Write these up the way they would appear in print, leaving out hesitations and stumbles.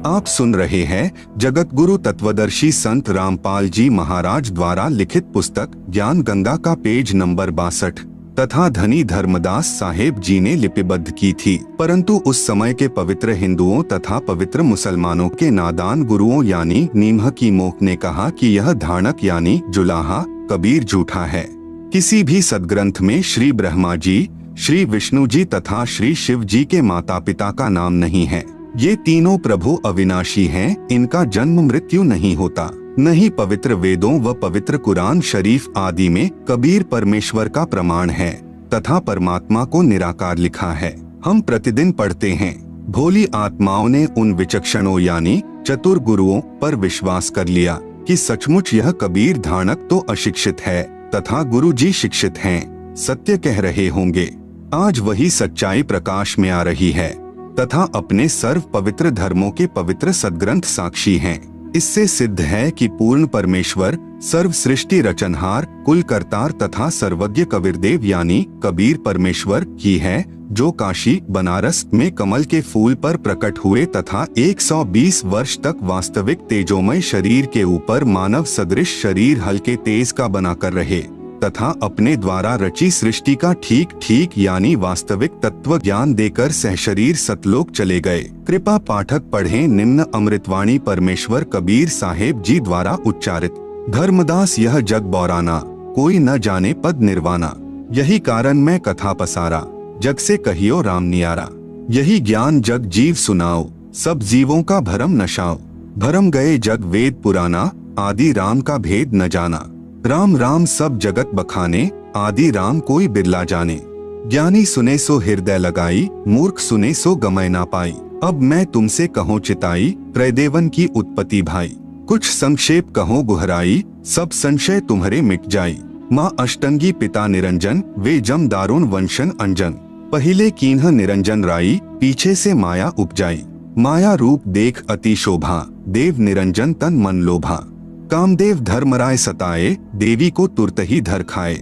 आप सुन रहे हैं जगत गुरु तत्वदर्शी संत रामपाल जी महाराज द्वारा लिखित पुस्तक ज्ञान गंगा का पेज नंबर 62 तथा धनी धर्मदास साहेब जी ने लिपिबद्ध की थी। परंतु उस समय के पवित्र हिंदुओं तथा पवित्र मुसलमानों के नादान गुरुओं यानी नीमह की मोख ने कहा कि यह धाणक यानी जुलाहा कबीर झूठा है। किसी भी सदग्रंथ में श्री ब्रह्मा जी, श्री विष्णु जी तथा श्री शिव जी के माता पिता का नाम नहीं है। ये तीनों प्रभु अविनाशी हैं, इनका जन्म मृत्यु नहीं होता। नहीं पवित्र वेदों व पवित्र कुरान शरीफ आदि में कबीर परमेश्वर का प्रमाण है तथा परमात्मा को निराकार लिखा है। हम प्रतिदिन पढ़ते हैं। भोली आत्माओं ने उन विचक्षणों यानी चतुर गुरुओं पर विश्वास कर लिया कि सचमुच यह कबीर धाणक तो अशिक्षित है तथा गुरु जी शिक्षित हैं, सत्य कह रहे होंगे। आज वही सच्चाई प्रकाश में आ रही है तथा अपने सर्व पवित्र धर्मों के पवित्र सदग्रंथ साक्षी हैं। इससे सिद्ध है कि पूर्ण परमेश्वर सर्व सृष्टि रचनहार कुल करतार तथा सर्वज्ञ कबीरदेव यानी कबीर परमेश्वर ही है, जो काशी बनारस में कमल के फूल पर प्रकट हुए तथा 120 वर्ष तक वास्तविक तेजोमय शरीर के ऊपर मानव सदृश शरीर हल्के तेज का बनाकर रहे तथा अपने द्वारा रची सृष्टि का ठीक ठीक यानी वास्तविक तत्व ज्ञान देकर सहशरीर सतलोक चले गए। कृपा पाठक पढ़ें निम्न अमृतवाणी परमेश्वर कबीर साहेब जी द्वारा उच्चारित। धर्मदास यह जग बौराना, कोई न जाने पद निर्वाणा। यही कारण मैं कथा पसारा, जग से कहियो राम नियारा। यही ज्ञान जग जीव सुनाओ, सब जीवों का भरम नशाओ। भरम गए जग वेद पुराना, आदि राम का भेद न जाना। राम राम सब जगत बखाने, आदि राम कोई बिरला जाने। ज्ञानी सुने सो हृदय लगाई, मूर्ख सुने सो गमय ना पाई। अब मैं तुमसे कहूँ चिताई, त्रैदेवन की उत्पत्ति भाई। कुछ संक्षेप कहो गुहराई, सब संशय तुम्हारे मिट जाई। माँ अष्टंगी पिता निरंजन, वे जम दारुण वंशन अंजन। पहिले कीन्ह निरंजन राई, पीछे से माया उपजाई। माया रूप देख अति शोभा, देव निरंजन तन मन लोभा। कामदेव धर्मराय सताए, देवी को तुरत ही धर खाए।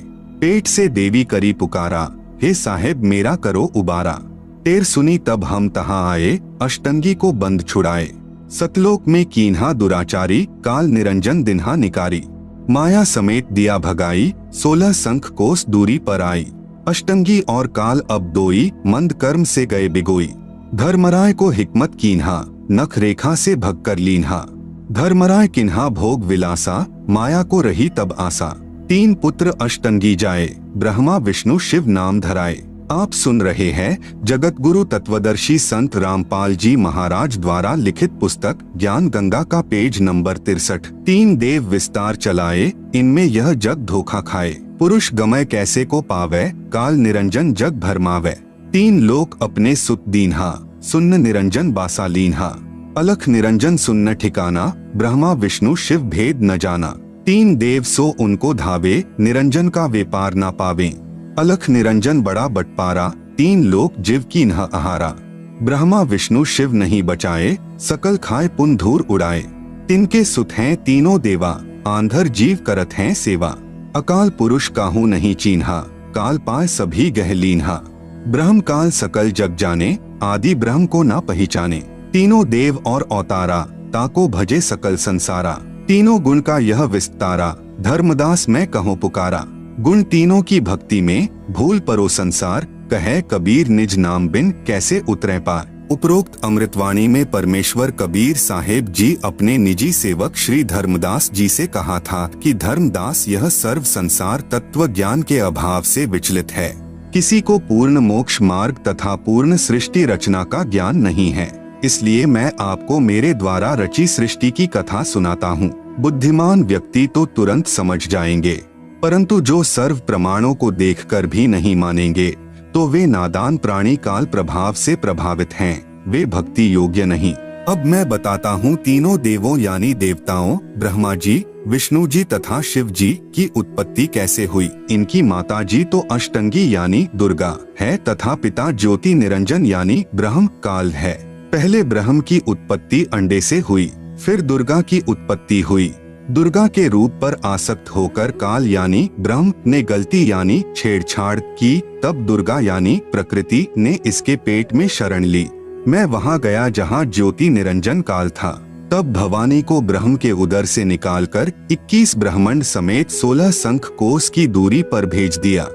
पेट से देवी करी पुकारा, हे साहेब मेरा करो उबारा। टेर सुनी तब हम तहाँ आए, अष्टंगी को बंद छुड़ाए। सतलोक में कीन्हा दुराचारी, काल निरंजन दिन्हा निकारी। माया समेत दिया भगाई, 16 संख कोस दूरी पर आई। अष्टंगी और काल अब दोई, मंद कर्म से गए बिगोई। धर्मराय को हिकमत कीन्हा, नख रेखा से भग कर लीन्हा। धर्मराय किन्हा भोग विलासा, माया को रही तब आसा। 3 पुत्र अष्टंगी जाए, ब्रह्मा विष्णु शिव नाम धराए। आप सुन रहे हैं जगत गुरु तत्वदर्शी संत रामपाल जी महाराज द्वारा लिखित पुस्तक ज्ञान गंगा का पेज नंबर 63। 3 देव विस्तार चलाए, इनमें यह जग धोखा खाए। पुरुष गमय कैसे को पावे, काल निरंजन जग भरमावे। 3 लोक अपने सुत दीन्हा, सुन्न निरंजन बासा लीन्हा। अलख निरंजन सुन्न ठिकाना, ब्रह्मा विष्णु शिव भेद न जाना। 3 देव सो उनको धावे, निरंजन का व्यापार ना पावे। अलख निरंजन बड़ा बटपारा, 3 लोक जीव की न आहारा। ब्रह्मा विष्णु शिव नहीं बचाए, सकल खाए पुन धूर उड़ाए। तिनके सुत हैं तीनों देवा, आंधर जीव करत हैं सेवा। अकाल पुरुष काहू नहीं चीन्हा, काल पाए सभी गह लीन्हा। ब्रह्म काल सकल जग जाने, आदि ब्रह्म को ना पहचाने। तीनों देव और अवतारा, ताको भजे सकल संसारा। तीनों गुण का यह विस्तारा, धर्मदास मैं कहूँ पुकारा। गुण तीनों की भक्ति में, भूल परो संसार, कहे कबीर निज नाम बिन कैसे उतरे पार। उपरोक्त अमृतवाणी में परमेश्वर कबीर साहेब जी अपने निजी सेवक श्री धर्मदास जी से कहा था कि धर्मदास यह सर्व संसार तत्व ज्ञान के अभाव से विचलित है। किसी को पूर्ण मोक्ष मार्ग तथा पूर्ण सृष्टि रचना का ज्ञान नहीं है। इसलिए मैं आपको मेरे द्वारा रची सृष्टि की कथा सुनाता हूँ। बुद्धिमान व्यक्ति तो तुरंत समझ जाएंगे, परंतु जो सर्व प्रमाणों को देखकर भी नहीं मानेंगे तो वे नादान प्राणी काल प्रभाव से प्रभावित हैं, वे भक्ति योग्य नहीं। अब मैं बताता हूँ तीनों देवों यानी देवताओं ब्रह्मा जी, विष्णु जी तथा शिव जी की उत्पत्ति कैसे हुई। इनकी माता जी तो अष्टंगी यानी दुर्गा है तथा पिता ज्योति निरंजन यानी ब्रह्म काल है। पहले ब्रह्म की उत्पत्ति अंडे से हुई, फिर दुर्गा की उत्पत्ति हुई। दुर्गा के रूप पर आसक्त होकर काल यानी ब्रह्म ने गलती यानी छेड़छाड़ की, तब दुर्गा यानी प्रकृति ने इसके पेट में शरण ली। मैं वहां गया जहां ज्योति निरंजन काल था। तब भवानी को ब्रह्म के उदर से निकालकर 21 ब्रह्मांड समेत 16 शंख कोस की दूरी पर भेज दिया।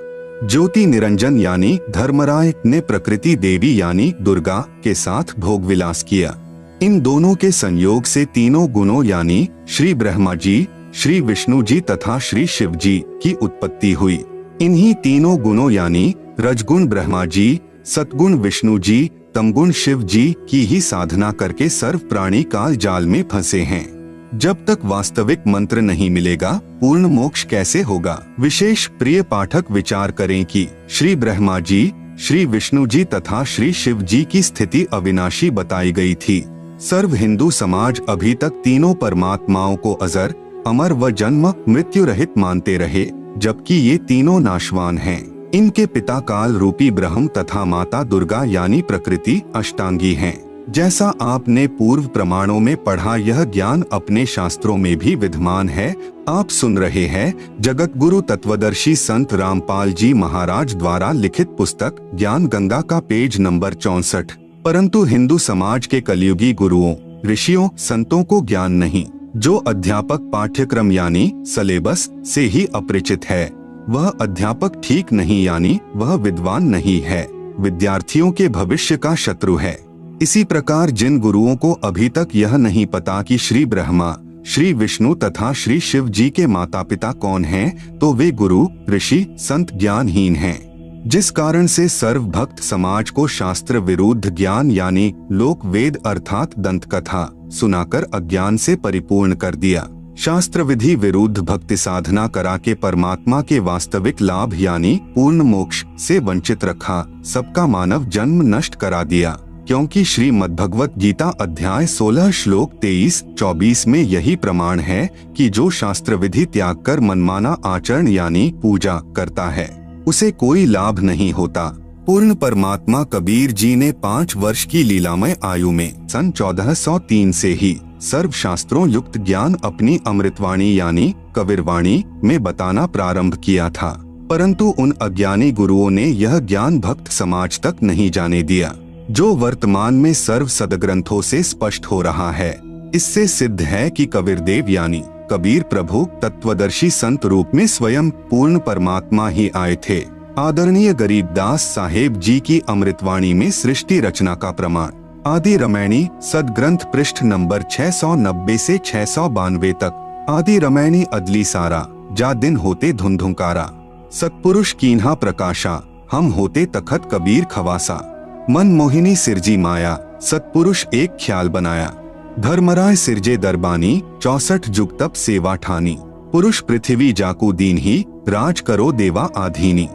ज्योति निरंजन यानी धर्मराय ने प्रकृति देवी यानी दुर्गा के साथ भोग विलास किया। इन दोनों के संयोग से तीनों गुणों यानी श्री ब्रह्मा जी, श्री विष्णु जी तथा श्री शिव जी की उत्पत्ति हुई। इन्हीं तीनों गुणों यानी रजगुण ब्रह्मा जी, सतगुण विष्णु जी, तमगुण शिव जी की ही साधना करके सर्व प्राणी काल जाल में फंसे हैं। जब तक वास्तविक मंत्र नहीं मिलेगा पूर्ण मोक्ष कैसे होगा। विशेष प्रिय पाठक विचार करें कि श्री ब्रह्मा जी, श्री विष्णु जी तथा श्री शिव जी की स्थिति अविनाशी बताई गई थी। सर्व हिंदू समाज अभी तक तीनों परमात्माओं को अजर, अमर व जन्म मृत्यु रहित मानते रहे, जबकि ये तीनों नाशवान हैं। इनके पिता काल रूपी ब्रह्म तथा माता दुर्गा यानी प्रकृति अष्टांगी हैं। जैसा आपने पूर्व प्रमाणों में पढ़ा, यह ज्ञान अपने शास्त्रों में भी विद्यमान है। आप सुन रहे हैं जगत गुरु तत्वदर्शी संत रामपाल जी महाराज द्वारा लिखित पुस्तक ज्ञान गंगा का पेज नंबर 64। परंतु हिंदू समाज के कलयुगी गुरुओं, ऋषियों, संतों को ज्ञान नहीं। जो अध्यापक पाठ्यक्रम यानी सिलेबस से ही अपरिचित है, वह अध्यापक ठीक नहीं यानी वह विद्वान नहीं है, विद्यार्थियों के भविष्य का शत्रु है। इसी प्रकार जिन गुरुओं को अभी तक यह नहीं पता कि श्री ब्रह्मा, श्री विष्णु तथा श्री शिव जी के माता पिता कौन हैं, तो वे गुरु, ऋषि, संत ज्ञानहीन हैं। जिस कारण से सर्व भक्त समाज को शास्त्र विरुद्ध ज्ञान यानी लोक वेद अर्थात दंत कथा सुनाकर अज्ञान से परिपूर्ण कर दिया। शास्त्र विधि विरुद्ध भक्ति साधना करा के परमात्मा के वास्तविक लाभ यानी पूर्ण मोक्ष से वंचित रखा। सबका मानव जन्म नष्ट करा दिया, क्योंकि श्रीमद् भगवत गीता अध्याय 16 श्लोक 23-24 में यही प्रमाण है कि जो शास्त्र विधि त्याग कर मनमाना आचरण यानी पूजा करता है, उसे कोई लाभ नहीं होता। पूर्ण परमात्मा कबीर जी ने 5 वर्ष की लीलामय आयु में सन 1403 से ही सर्व शास्त्रों युक्त ज्ञान अपनी अमृतवाणी यानी कबीरवाणी में बताना प्रारंभ किया था। परंतु उन अज्ञानी गुरुओं ने यह ज्ञान भक्त समाज तक नहीं जाने दिया, जो वर्तमान में सर्व सदग्रंथों से स्पष्ट हो रहा है। इससे सिद्ध है कि कबीरदेव यानी कबीर प्रभु तत्वदर्शी संत रूप में स्वयं पूर्ण परमात्मा ही आए थे। आदरणीय गरीबदास साहेब जी की अमृतवाणी में सृष्टि रचना का प्रमाण आदि रामायणी सदग्रंथ पृष्ठ नंबर 690 से 692 तक। आदि रामायणी अदली सारा, जा दिन होते धुंधुकारा, सतपुरुष कीन्हा प्रकाशा, हम होते तखत कबीर खवासा। मन मोहिनी सिरजी माया, सतपुरुष एक ख्याल बनाया। धर्मराय सिरजे दरबानी, 64 जुग तप सेवा ठानी। पुरुष पृथ्वी जाकू दीन ही, राज करो देवा आधीनी।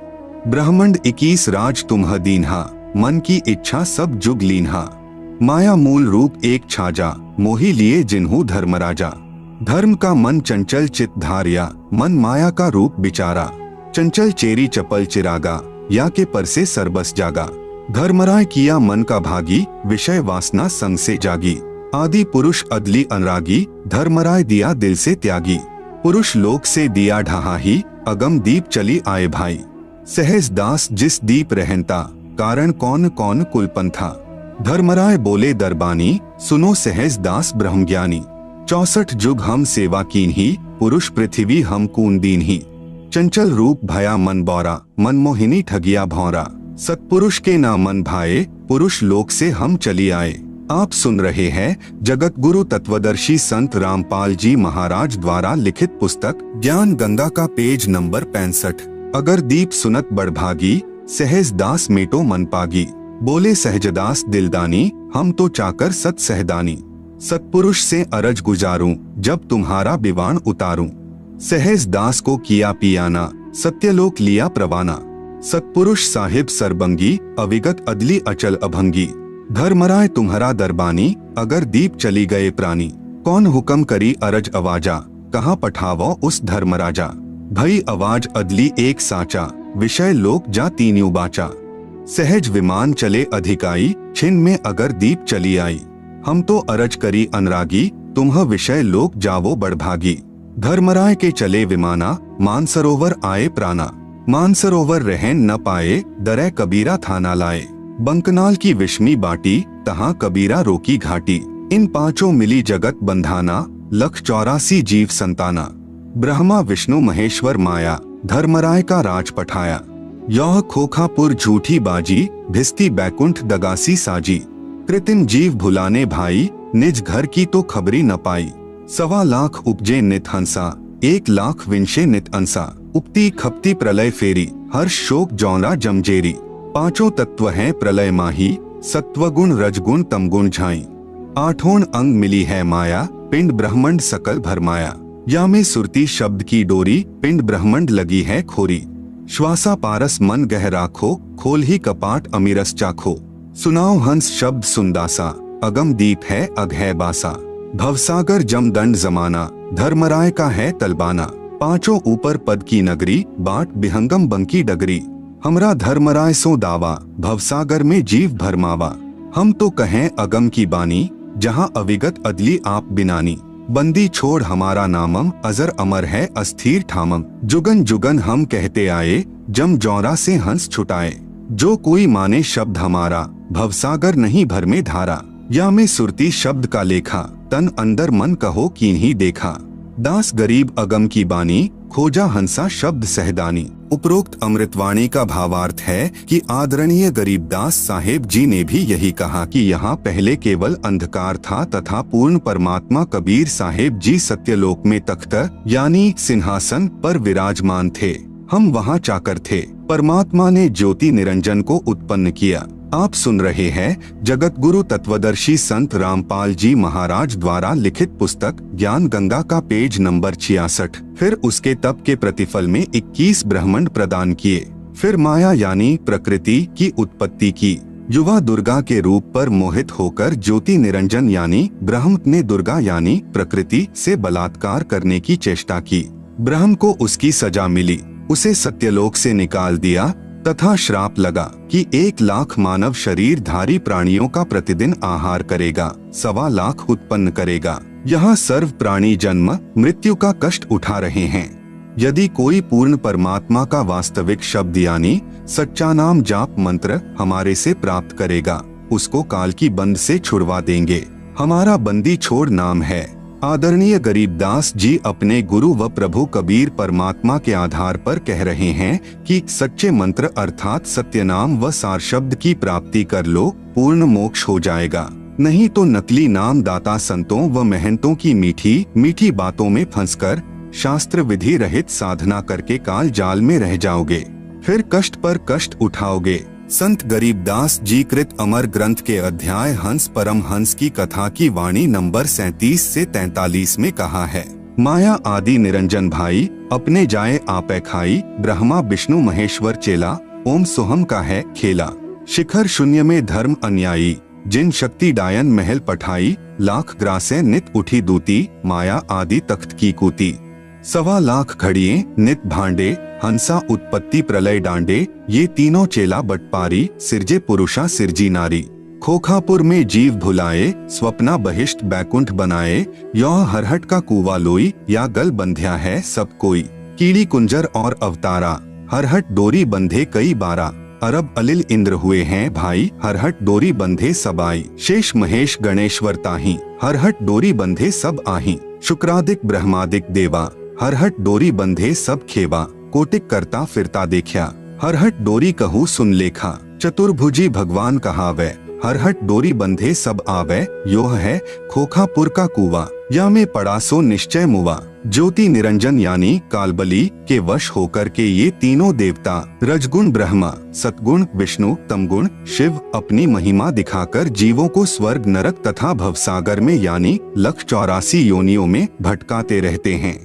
ब्रह्मंड 21 राज तुम्ह दीन्हा, मन की इच्छा सब जुग लीन्हा। माया मूल रूप एक छाजा, मोही लिए जिन्हू धर्मराजा। धर्म का मन चंचल चित धारिया, मन माया का रूप बिचारा। चंचल चेरी चपल चिरागा, या के पर से सरबस जागा। धर्मराय किया मन का भागी, विषय वासना संग से जागी। आदि पुरुष अदली अनुरागी, धर्मराय दिया दिल से त्यागी। पुरुष लोक से दिया ढहा ही, अगम दीप चली आए भाई। सहज दास जिस दीप रहनता, कारण कौन कौन कुलपंथा। धर्मराय बोले दरबानी, सुनो सहज दास ब्रह्मज्ञानी। 64 जुग हम सेवा कीन ही, पुरुष पृथ्वी हम कून दीन ही। चंचल रूप भया मन बौरा, मन मोहिनी ठगिया भौरा। सतपुरुष के ना मन भाए, पुरुष लोक से हम चली आए। आप सुन रहे हैं जगत गुरु तत्वदर्शी संत रामपाल जी महाराज द्वारा लिखित पुस्तक ज्ञान गंगा का पेज नंबर 65। अगर दीप सुनत बड़भागी, सहज दास मेटो मन पागी। बोले सहजदास दिलदानी, हम तो चाकर सत सहदानी। सतपुरुष से अरज गुजारूं, जब तुम्हारा बिवान उतारूं। सहज दास को किया पियाना, सत्यलोक लिया प्रवाना। सतपुरुष साहिब सरबंगी, अविगत अदली अचल अभंगी। धर्मराय तुम्हारा दरबानी, अगर दीप चली गए प्राणी। कौन हुक्म करी अरज आवाजा, कहाँ पठावो उस धर्मराजा। भई आवाज अदली एक साचा, विषय लोक जा तीन्यू बाचा। सहज विमान चले अधिकाई, छिन में अगर दीप चली आई। हम तो अरज करी अनुरागी, तुम्ह विषय लोक जावो बड़भागी। धर्मराय के चले विमाना, मानसरोवर आए प्राणा। मानसरोवर रहन न पाए, दरै कबीरा थाना लाए। बंकनाल की विषमी बाटी, तहाँ कबीरा रोकी घाटी। इन पांचों मिली जगत बंधाना, लख 84 जीव संताना। ब्रह्मा विष्णु महेश्वर माया, धर्मराय का राज पठाया। यह खोखापुर झूठी बाजी, भिस्ती बैकुंठ दगासी साजी। कृतिन जीव भुलाने भाई, निज घर की तो खबरी न पाई। 1.25 लाख उपजे नित हंसा, 1 लाख विंशे नित अंसा। उपती खपती प्रलय फेरी, हर्ष शोक जौना जमजेरी। पांचों तत्व हैं प्रलय माही, सत्वगुण रजगुण तमगुण झाई। 8 अंग मिली है माया, पिंड ब्रह्मंड सकल भरमाया। या में सुरती शब्द की डोरी, पिंड ब्रह्मंड लगी है खोरी। श्वासा पारस मन गह राखो, खोल ही कपाट अमीरस चाखो। सुनाओ हंस शब्द सुंदासा, अगम दीप है अघ है बासा। भवसागर जमदंड जमाना, धर्मराय का है तलबाना। पांचों ऊपर पद की नगरी, बाट बिहंगम बंकी डगरी। हमरा धर्मराय सो दावा, भवसागर में जीव भरमावा। हम तो कहें अगम की बानी, जहाँ अविगत अदली आप बिनानी। बंदी छोड़ हमारा नामम, अजर अमर है अस्थिर ठामम। जुगन जुगन हम कहते आए, जम जौरा से हंस छुटाए। जो कोई माने शब्द हमारा, भवसागर नहीं भर में धारा। या में सुरती शब्द का लेखा, तन अंदर मन कहो कीन्ही देखा। दास गरीब अगम की बानी, खोजा हंसा शब्द सहदानी। उपरोक्त अमृतवाणी का भावार्थ है कि आदरणीय गरीबदास साहेब जी ने भी यही कहा कि यहाँ पहले केवल अंधकार था तथा पूर्ण परमात्मा कबीर साहेब जी सत्यलोक में तख्त यानी सिंहासन पर विराजमान थे। हम वहाँ चाकर थे। परमात्मा ने ज्योति निरंजन को उत्पन्न किया। आप सुन रहे हैं जगत गुरु तत्वदर्शी संत रामपाल जी महाराज द्वारा लिखित पुस्तक ज्ञान गंगा का पेज नंबर 66। फिर उसके तप के प्रतिफल में 21 ब्रह्मांड प्रदान किए। फिर माया यानी प्रकृति की उत्पत्ति की। युवा दुर्गा के रूप पर मोहित होकर ज्योति निरंजन यानी ब्रह्म ने दुर्गा यानी प्रकृति से बलात्कार करने की चेष्टा की। ब्रह्म को उसकी सजा मिली, उसे सत्यलोक से निकाल दिया तथा श्राप लगा कि 1 लाख मानव शरीरधारी प्राणियों का प्रतिदिन आहार करेगा, 1.25 लाख उत्पन्न करेगा। यहाँ सर्व प्राणी जन्म मृत्यु का कष्ट उठा रहे हैं। यदि कोई पूर्ण परमात्मा का वास्तविक शब्द यानी सच्चा नाम जाप मंत्र हमारे से प्राप्त करेगा, उसको काल की बंद से छुड़वा देंगे। हमारा बंदी छोड़ नाम है। आदरणीय गरीबदास जी अपने गुरु व प्रभु कबीर परमात्मा के आधार पर कह रहे हैं कि सच्चे मंत्र अर्थात सत्य नाम व सार शब्द की प्राप्ति कर लो, पूर्ण मोक्ष हो जाएगा। नहीं तो नकली नाम दाता संतों व महंतों की मीठी मीठी बातों में फंसकर शास्त्र विधि रहित साधना करके काल जाल में रह जाओगे, फिर कष्ट पर कष्ट उठाओगे। संत गरीबदास जी कृत अमर ग्रंथ के अध्याय हंस परम हंस की कथा की वाणी नंबर 37 से 43 में कहा है, माया आदि निरंजन भाई अपने जाए आपे खाई। ब्रह्मा विष्णु महेश्वर चेला, ओम सोहम का है खेला। शिखर शून्य में धर्म अन्यायी, जिन शक्ति डायन महल पठाई। लाख ग्रासे नित उठी दूती, माया आदि तख्त की कूती। 1.25 लाख घड़िए नित भांडे, हंसा उत्पत्ति प्रलय डांडे। ये तीनों चेला बटपारी, सिरजे पुरुषा सिरजी नारी। खोखापुर में जीव भुलाए, स्वप्ना बहिष्ट बैकुंठ बनाए। यह हरहट का कुआ लोई, या गल बंध्या है सब कोई। कीड़ी कुंजर और अवतारा, हरहट डोरी बंधे कई बारा। अरब अलिल इंद्र हुए हैं भाई, हरहट डोरी बंधे सब आई। शेष महेश गणेश्वर ताही, हरहट डोरी बंधे सब आही। शुक्रादिक ब्रह्मादिक देवा, हरहट डोरी बंधे सब खेवा। कोटिक करता फिरता देखा, हरहट डोरी कहूँ सुन लेखा। चतुर्भुजी भगवान कहावे, हरहट डोरी बंधे सब आवे। योह है खोखापुर का कुआ, या में पड़ा सो निश्चय मुआ। ज्योति निरंजन यानी कालबली के वश होकर के ये तीनों देवता रजगुण ब्रह्मा, सतगुण विष्णु, तमगुण शिव अपनी महिमा दिखाकर जीवों को स्वर्ग नरक तथा भवसागर में यानी लख 84 योनियों में भटकाते रहते हैं।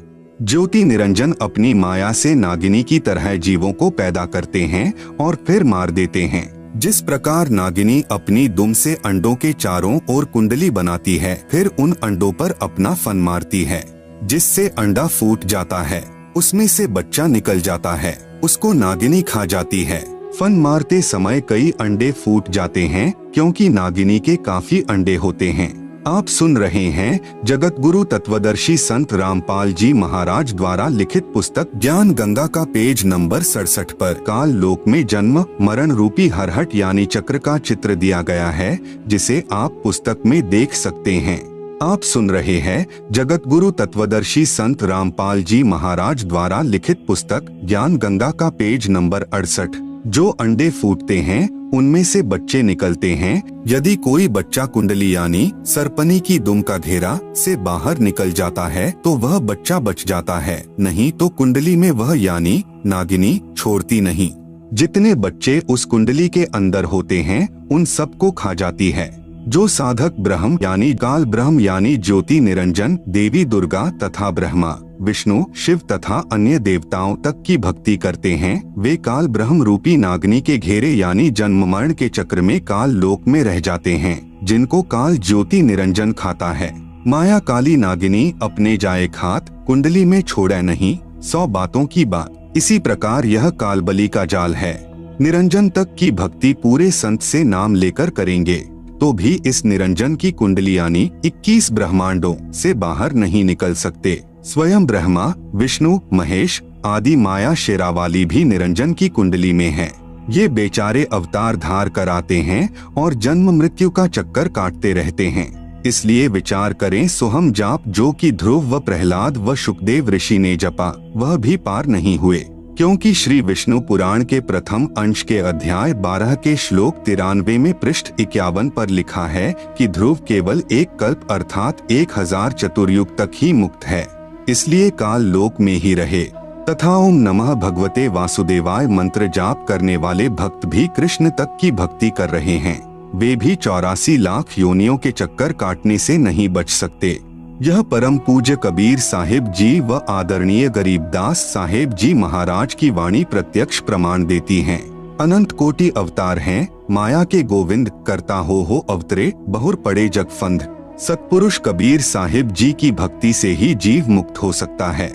ज्योति निरंजन अपनी माया से नागिनी की तरह जीवों को पैदा करते हैं और फिर मार देते हैं। जिस प्रकार नागिनी अपनी दुम से अंडों के चारों ओर कुंडली बनाती है, फिर उन अंडों पर अपना फन मारती है, जिससे अंडा फूट जाता है, उसमें से बच्चा निकल जाता है, उसको नागिनी खा जाती है। फन मारते समय कई अंडे फूट जाते हैं, क्योंकि नागिनी के काफी अंडे होते हैं। आप सुन रहे हैं जगत गुरु तत्वदर्शी संत रामपाल जी महाराज द्वारा लिखित पुस्तक ज्ञान गंगा का पेज नंबर 67 पर काल लोक में जन्म मरण रूपी हरहट यानी चक्र का चित्र दिया गया है, जिसे आप पुस्तक में देख सकते हैं। आप सुन रहे हैं जगत गुरु तत्वदर्शी संत रामपाल जी महाराज द्वारा लिखित पुस्तक ज्ञान गंगा का पेज नंबर 68। जो अंडे फूटते हैं उनमें से बच्चे निकलते हैं। यदि कोई बच्चा कुंडली यानी सरपनी की दुम का घेरा से बाहर निकल जाता है तो वह बच्चा बच जाता है, नहीं तो कुंडली में वह यानी नागिनी छोड़ती नहीं। जितने बच्चे उस कुंडली के अंदर होते हैं उन सबको खा जाती है। जो साधक ब्रह्म यानी काल ब्रह्म यानी ज्योति निरंजन देवी दुर्गा तथा ब्रह्मा विष्णु शिव तथा अन्य देवताओं तक की भक्ति करते हैं, वे काल ब्रह्म रूपी नागिनी के घेरे यानी जन्म मरण के चक्र में काल लोक में रह जाते हैं, जिनको काल ज्योति निरंजन खाता है। माया काली नागिनी अपने जाए खात कुंडली में छोड़े नहीं 100 बातों की बात। इसी प्रकार यह कालबली का जाल है। निरंजन तक की भक्ति पूरे संत से नाम लेकर करेंगे तो भी इस निरंजन की कुंडली यानी 21 ब्रह्मांडों से बाहर नहीं निकल सकते। स्वयं ब्रह्मा विष्णु महेश आदि माया शेरावाली भी निरंजन की कुंडली में हैं। ये बेचारे अवतार धार कर आते हैं और जन्म मृत्यु का चक्कर काटते रहते हैं। इसलिए विचार करें सोहम जाप जो कि ध्रुव व प्रहलाद व शुकदेव ऋषि ने जपा वह भी पार नहीं हुए, क्योंकि श्री विष्णु पुराण के प्रथम अंश के अध्याय 12 के श्लोक 93 में पृष्ठ 51 पर लिखा है कि ध्रुव केवल एक कल्प अर्थात 1000 चतुर्युग तक ही मुक्त है, इसलिए काल लोक में ही रहे। तथा ओम नमः भगवते वासुदेवाय मंत्र जाप करने वाले भक्त भी कृष्ण तक की भक्ति कर रहे हैं, वे भी 84 लाख योनियों के चक्कर काटने से नहीं बच सकते। यह परम पूज्य कबीर साहिब जी व आदरणीय गरीबदास साहेब जी महाराज की वाणी प्रत्यक्ष प्रमाण देती हैं। अनंत कोटि अवतार हैं, माया के गोविंद करता हो अवतरे बहुर पड़े जगफंद। सतपुरुष कबीर साहिब जी की भक्ति से ही जीव मुक्त हो सकता है।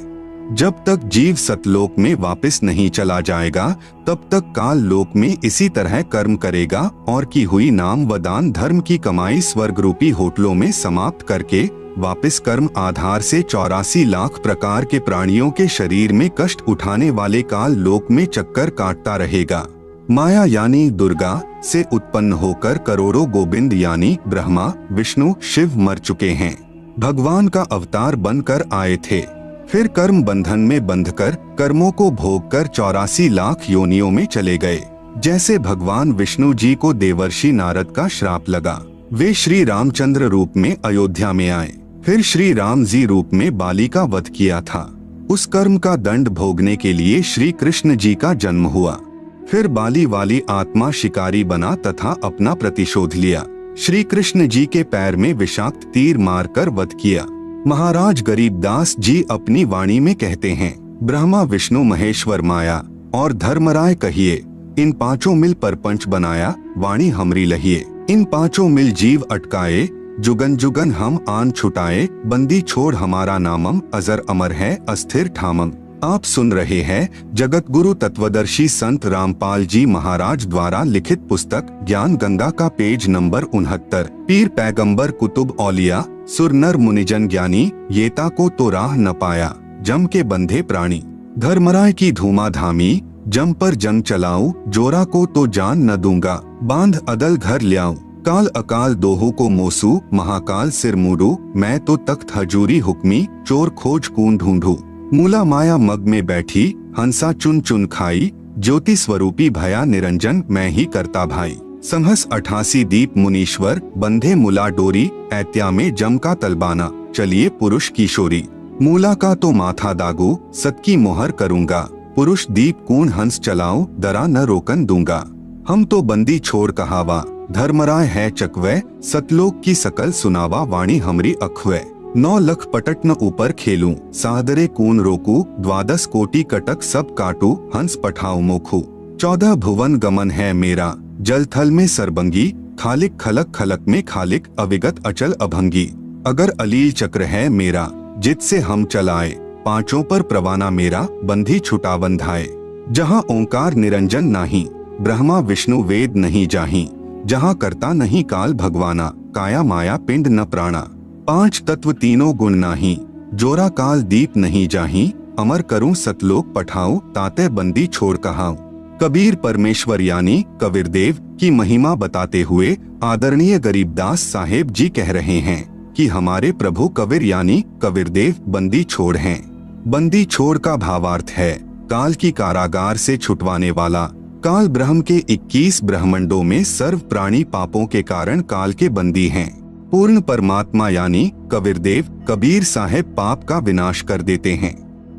जब तक जीव सतलोक में वापस नहीं चला जाएगा तब तक काल लोक में इसी तरह कर्म करेगा और की हुई नाम व दान धर्म की कमाई स्वर्ग रूपी होटलों में समाप्त करके वापस कर्म आधार से 84 लाख प्रकार के प्राणियों के शरीर में कष्ट उठाने वाले काल लोक में चक्कर काटता रहेगा। माया यानी दुर्गा से उत्पन्न होकर करोड़ों गोविंद यानी ब्रह्मा विष्णु शिव मर चुके हैं, भगवान का अवतार बनकर आए थे, फिर कर्म बंधन में बंधकर कर्मों को भोग कर 84 लाख योनियों में चले गए। जैसे भगवान विष्णु जी को देवर्षि नारद का श्राप लगा, वे श्री रामचंद्र रूप में अयोध्या में आए, फिर श्री राम जी रूप में बाली का वध किया था। उस कर्म का दंड भोगने के लिए श्री कृष्ण जी का जन्म हुआ, फिर बाली वाली आत्मा शिकारी बना तथा अपना प्रतिशोध लिया। श्री कृष्ण जी के पैर में विषाक्त तीर मारकर वध किया। महाराज गरीबदास जी अपनी वाणी में कहते हैं, ब्रह्मा विष्णु महेश्वर माया और धर्मराय कहिए, इन पांचों मिल परपंच बनाया वाणी हमरी लहिए। इन पांचों मिल जीव अटकाए जुगन जुगन हम आन छुटाए, बंदी छोड़ हमारा नामम अजर अमर है अस्थिर ठामम। आप सुन रहे हैं जगत गुरु तत्वदर्शी संत रामपाल जी महाराज द्वारा लिखित पुस्तक ज्ञान गंगा का पेज नंबर 69। पीर पैगंबर कुतुब औलिया सुर नर मुनिजन ज्ञानी, येता को तो राह न पाया जम के बंधे प्राणी। धर्मराय की धूमाधामी जम पर जंग चलाऊं, जोरा को तो जान न दूंगा, बांध अदल घर ल्याऊं। काल अकाल दोहो को मोसू, महाकाल सिर मूडू, मैं तो तख्त हजूरी हुक्मी, चोर खोज कून ढूंढू। मूला माया मग में बैठी, हंसा चुन चुन खाई, ज्योति स्वरूपी भया निरंजन मैं ही करता भाई। संहस 88 दीप मुनीश्वर, बंधे मुला डोरी, ऐत्या में जम का तलबाना, चलिए पुरुष किशोरी। मूला का तो माथा दागू, सत की मोहर करूंगा, पुरुष दीप कून हंस चलाऊं, दरा न रोकन दूंगा। हम तो बंदी छोड़ कहावा, धर्मराय है चकवे, सतलोक की सकल सुनावा वाणी हमरी अखवे। 9 लख पटट न ऊपर खेलूं, सादरे कून रोकू, 12 कोटि कटक सब काटू, हंस पठाऊ मोखू। 14 भुवन गमन है मेरा, जल थल में सरबंगी, खालिक खलक खलक में खालिक, अविगत अचल अभंगी। अगर अलील चक्र है मेरा, जित से हम चलाए, पांचों पर प्रवाना मेरा, बंधी छुटा बंधाए। जहाँ ओंकार निरंजन नाही, ब्रह्मा विष्णु वेद नहीं जाही, जहाँ करता नहीं काल भगवाना, काया माया पिंड न प्राणा। 5 तत्व तीनों गुण नाही, जोरा काल दीप नहीं जाही। अमर करूं सतलोक पठाऊं, ताते बंदी छोड़ कहाऊं। कबीर परमेश्वर यानी कबीरदेव की महिमा बताते हुए आदरणीय गरीबदास साहेब जी कह रहे हैं कि हमारे प्रभु कबीर यानी कबीरदेव बंदी छोड़ हैं। बंदी छोड़ का भावार्थ है काल की कारागार से छुटवाने वाला। काल ब्रह्म के 21 ब्रह्मंडों में सर्व प्राणी पापों के कारण काल के बंदी हैं। पूर्ण परमात्मा यानी कबीरदेव कबीर साहेब पाप का विनाश कर देते हैं।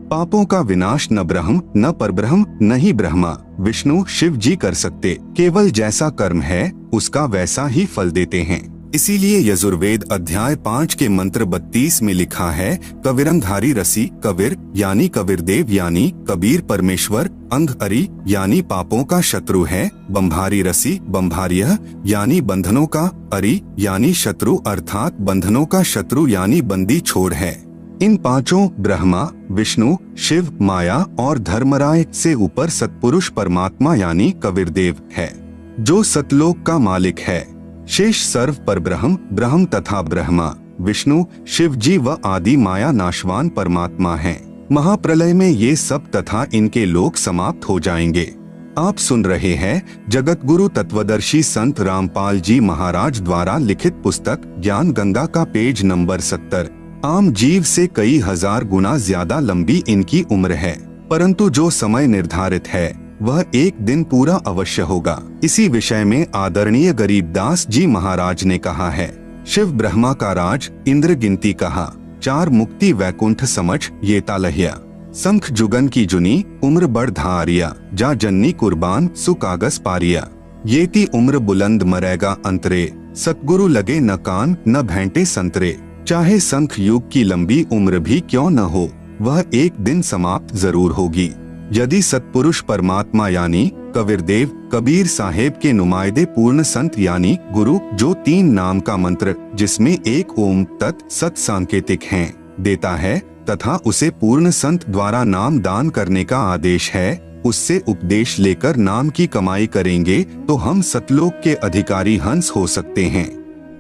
पापों का विनाश न ब्रह्म न परब्रह्म न ही ब्रह्मा विष्णु शिव जी कर सकते, केवल जैसा कर्म है उसका वैसा ही फल देते हैं। इसीलिए यजुर्वेद अध्याय 5 के मंत्र 32 में लिखा है, कबीरंधारी रसी कबीर यानी कबीरदेव यानी कबीर परमेश्वर, अंध अरि यानी पापों का शत्रु है, बंभारी रसी बंभार्य यानी बंधनों का, अरि यानी शत्रु अर्थात बंधनों का शत्रु यानी बंदी छोड़ है। इन पांचों ब्रह्मा विष्णु शिव माया और धर्मराय से ऊपर सतपुरुष परमात्मा यानी कबीरदेव है, जो सतलोक का मालिक है। शेष सर्व पर ब्रह्म तथा ब्रह्मा विष्णु शिव जी व आदि माया नाशवान परमात्मा हैं। महाप्रलय में ये सब तथा इनके लोक समाप्त हो जाएंगे। आप सुन रहे हैं जगत गुरु तत्वदर्शी संत रामपाल जी महाराज द्वारा लिखित पुस्तक ज्ञान गंगा का पेज नंबर 70। आम जीव से कई हजार गुना ज्यादा लंबी इनकी उम्र है, परंतु जो समय निर्धारित है वह एक दिन पूरा अवश्य होगा। इसी विषय में आदरणीय गरीबदास जी महाराज ने कहा है, शिव ब्रह्मा का राज इंद्र गिनती कहा, 4 मुक्ति वैकुंठ समझ ये तालहिया। शंख जुगन की जुनी उम्र बढ़ धारिया, जा जन्नी कुर्बान सुकागस पारिया। येती उम्र बुलंद मरेगा अंतरे, सतगुरु लगे न कान न भेंटे संतरे। चाहे शंख युग की लंबी उम्र भी क्यों न हो, वह एक दिन समाप्त जरूर होगी। यदि सतपुरुष परमात्मा यानी कबीरदेव कबीर साहेब के नुमाइंदे पूर्ण संत यानी गुरु, जो 3 नाम का मंत्र जिसमें एक ओम तत् सत सांकेतिक हैं देता है तथा उसे पूर्ण संत द्वारा नाम दान करने का आदेश है, उससे उपदेश लेकर नाम की कमाई करेंगे तो हम सतलोक के अधिकारी हंस हो सकते हैं।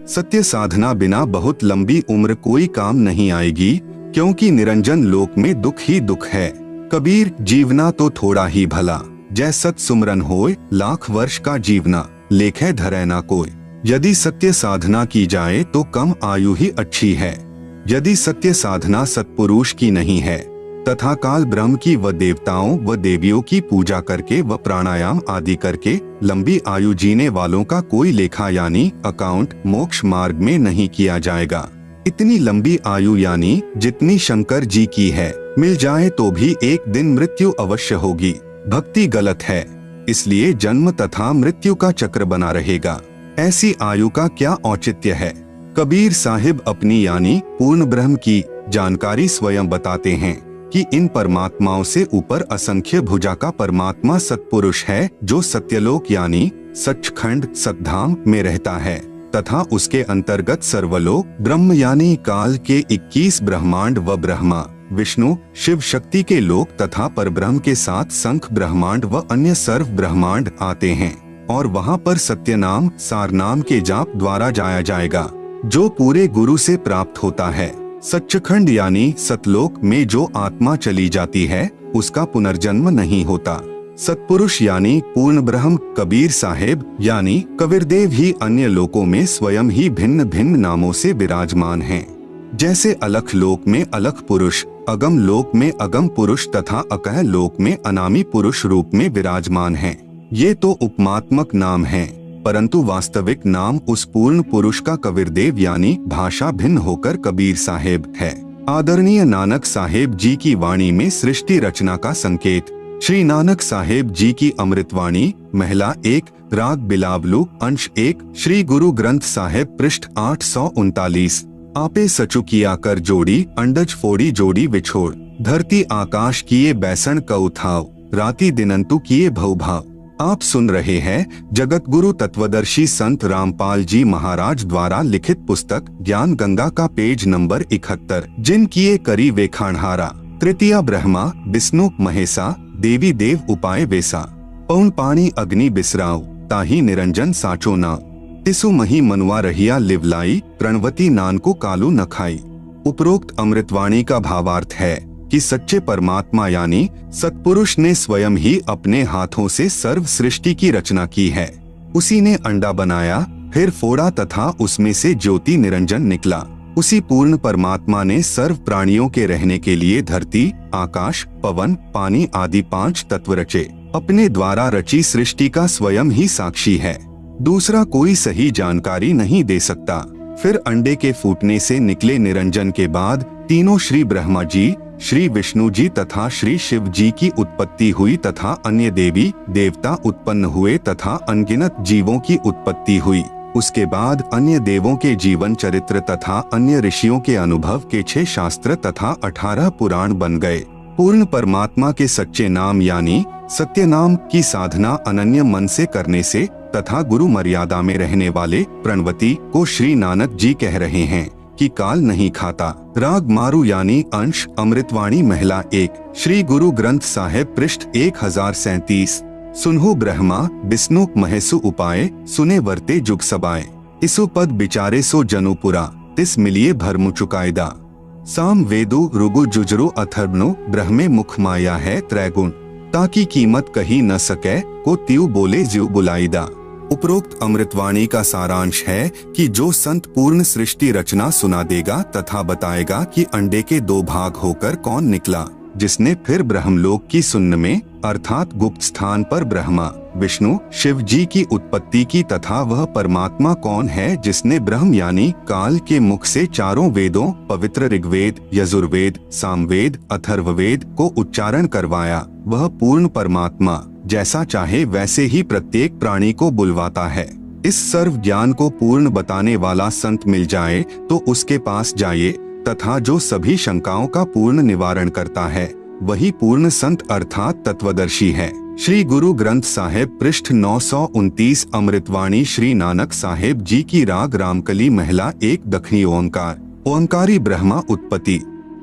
सत्य साधना बिना बहुत लंबी उम्र कोई काम नहीं आएगी, क्योंकि निरंजन लोक में दुख ही दुख है। कबीर जीवना तो थोड़ा ही भला, जै सत सुमरन होय लाख वर्ष का जीवना, लेखे धरे ना कोई। यदि सत्य साधना की जाए तो कम आयु ही अच्छी है। यदि सत्य साधना सत्पुरुष की नहीं है तथा काल ब्रह्म की व देवताओं व देवियों की पूजा करके व प्राणायाम आदि करके लंबी आयु जीने वालों का कोई लेखा यानी अकाउंट मोक्ष मार्ग में नहीं किया जाएगा। इतनी लंबी आयु यानी जितनी शंकर जी की है मिल जाए तो भी एक दिन मृत्यु अवश्य होगी। भक्ति गलत है, इसलिए जन्म तथा मृत्यु का चक्र बना रहेगा। ऐसी आयु का क्या औचित्य है। कबीर साहिब अपनी यानी पूर्ण ब्रह्म की जानकारी स्वयं बताते हैं कि इन परमात्माओं से ऊपर असंख्य भुजा का परमात्मा सतपुरुष है, जो सत्यलोक यानी सचखंड सतधाम में रहता है तथा उसके अंतर्गत सर्वलोक ब्रह्म यानी काल के 21 ब्रह्मांड व ब्रह्मा विष्णु शिव शक्ति के लोक तथा परब्रह्म के साथ संख ब्रह्मांड व अन्य सर्व ब्रह्मांड आते हैं और वहां पर सत्य नाम सार नाम के जाप द्वारा जाया जाएगा, जो पूरे गुरु से प्राप्त होता है। सच्चखंड यानी सतलोक में जो आत्मा चली जाती है उसका पुनर्जन्म नहीं होता। सतपुरुष यानी पूर्ण ब्रह्म कबीर साहेब यानी कबीरदेव ही अन्य लोकों में स्वयं ही भिन्न भिन्न नामों से विराजमान हैं। जैसे अलख लोक में अलख पुरुष, अगम लोक में अगम पुरुष तथा अकह लोक में अनामी पुरुष रूप में विराजमान हैं। ये तो उपमात्मक नाम हैं, परंतु वास्तविक नाम उस पूर्ण पुरुष का कबीरदेव यानी भाषा भिन्न होकर कबीर साहेब है। आदरणीय नानक साहेब जी की वाणी में सृष्टि रचना का संकेत। श्री नानक साहेब जी की अमृतवाणी महिला 1 राग बिलावलू अंश 1 श्री गुरु ग्रंथ साहेब पृष्ठ 839। आपे सचु किया कर जोड़ी अंडज फोड़ी जोड़ी विछोड़, धरती आकाश किए बैसन कऊ थाव, राती दिनंतु किए भवभाव। आप सुन रहे हैं जगत गुरु तत्वदर्शी संत रामपाल जी महाराज द्वारा लिखित पुस्तक ज्ञान गंगा का पेज नंबर 71। जिन किए करी वे खानहारा, तृतीया ब्रह्मा विष्णु महेशा, देवी देव उपाय वेसा, पौन पानी अग्नि बिसराव, ताही निरंजन साचो नाव। तिसु मही मनुआ रहिया लिवलाई, प्रणवती नान को कालू न खाई। उपरोक्त अमृतवाणी का भावार्थ है कि सच्चे परमात्मा यानी सत्पुरुष ने स्वयं ही अपने हाथों से सर्व सृष्टि की रचना की है। उसी ने अंडा बनाया, फिर फोड़ा तथा उसमें से ज्योति निरंजन निकला। उसी पूर्ण परमात्मा ने सर्व प्राणियों के रहने के लिए धरती, आकाश, पवन, पानी आदि 5 तत्व रचे। अपने द्वारा रची सृष्टि का स्वयं ही साक्षी है, दूसरा कोई सही जानकारी नहीं दे सकता। फिर अंडे के फूटने से निकले निरंजन के बाद तीनों श्री ब्रह्मा जी, श्री विष्णु जी तथा श्री शिव जी की उत्पत्ति हुई तथा अन्य देवी देवता उत्पन्न हुए तथा अनगिनत जीवों की उत्पत्ति हुई। उसके बाद अन्य देवों के जीवन चरित्र तथा अन्य ऋषियों के अनुभव के 6 शास्त्र तथा 18 पुराण बन गए। पूर्ण परमात्मा के सच्चे नाम यानी सत्य नाम की साधना अनन्य मन से करने से तथा गुरु मर्यादा में रहने वाले प्रणवती को श्री नानक जी कह रहे हैं कि काल नहीं खाता। राग मारू यानी अंश अमृतवाणी महिला 1 श्री गुरु ग्रंथ साहिब पृष्ठ 1037। सुनहु ब्रह्मा विष्णु महेसु उपाय, सुने वरते जुग सबाए। इसु पद बिचारे सो जनुपुरा, तिस मिलिए भरमु चुकायदा। साम वेदु रुगु जुजरु अथर्वनु, ब्रह्मे मुख माया है त्रैगुण। ताकि कीमत कही न सके, को त्यू बोले ज्यू बुलाईदा। उपरोक्त अमृतवाणी का सारांश है कि जो संत पूर्ण सृष्टि रचना सुना देगा तथा बताएगा कि अंडे के 2 भाग होकर कौन निकला, जिसने फिर ब्रह्मलोक की सुन्न में अर्थात गुप्त स्थान पर ब्रह्मा विष्णु शिव जी की उत्पत्ति की तथा वह परमात्मा कौन है जिसने ब्रह्म यानी काल के मुख से 4 वेदों पवित्र ऋग्वेद, यजुर्वेद, सामवेद, अथर्ववेद को उच्चारण करवाया। वह पूर्ण परमात्मा जैसा चाहे वैसे ही प्रत्येक प्राणी को बुलवाता है। इस सर्व ज्ञान को पूर्ण बताने वाला संत मिल जाए तो उसके पास जाइए तथा जो सभी शंकाओं का पूर्ण निवारण करता है वही पूर्ण संत अर्थात तत्वदर्शी है। श्री गुरु ग्रंथ साहिब पृष्ठ 929 अमृतवाणी श्री नानक साहेब जी की राग रामकली महिला 1 दखनी ओंकार। ओंकारी ब्रह्मा उत्पत्ति,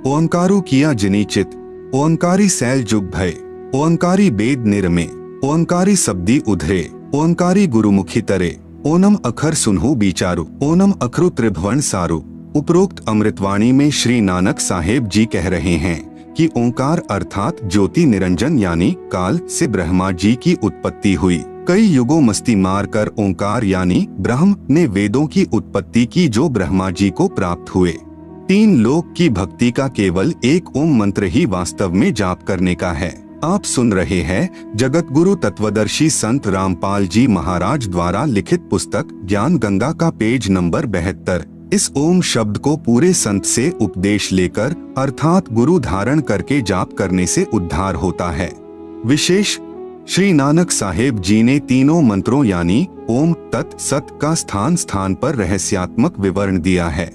ओंकारू किया जिनी चित, ओंकारी सैल जुग भय, ओंकारी बेद निरमे, ओंकारी शब्दी उधरे, ओंकारी गुरुमुखी तरे, ओनम अखर सुनहु बिचारू, ओनम अखरु त्रिभुवन सारू। उपरोक्त अमृतवाणी में श्री नानक साहेब जी कह रहे हैं कि ओंकार अर्थात ज्योति निरंजन यानी काल से ब्रह्मा जी की उत्पत्ति हुई। कई युगों मस्ती मार कर ओंकार यानी ब्रह्म ने वेदों की उत्पत्ति की जो ब्रह्मा जी को प्राप्त हुए। 3 लोक की भक्ति का केवल एक ओम मंत्र ही वास्तव में जाप करने का है। आप सुन रहे हैं जगत गुरु तत्वदर्शी संत रामपाल जी महाराज द्वारा लिखित पुस्तक ज्ञान गंगा का पेज नंबर 72। इस ओम शब्द को पूरे संत से उपदेश लेकर अर्थात गुरु धारण करके जाप करने से उद्धार होता है। विशेष श्री नानक साहेब जी ने तीनों मंत्रों यानी ओम तत् सत का स्थान स्थान पर रहस्यात्मक विवरण दिया है।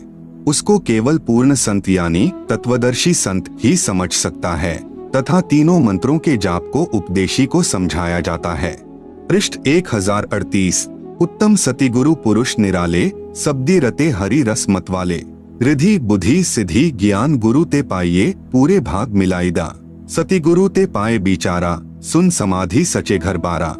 उसको केवल पूर्ण संत यानी तत्वदर्शी संत ही समझ सकता है तथा तीनों मंत्रों के जाप को उपदेशी को समझाया जाता है। पृष्ठ 1038। उत्तम सती गुरु पुरुष निराले, शब्दी रते हरि रस मत वाले। रिधि बुद्धि सिद्धि ज्ञान गुरु ते पाइये, पूरे भाग मिलाईदा। सती गुरु ते पाए बिचारा, सुन समाधि सचे घर बारा।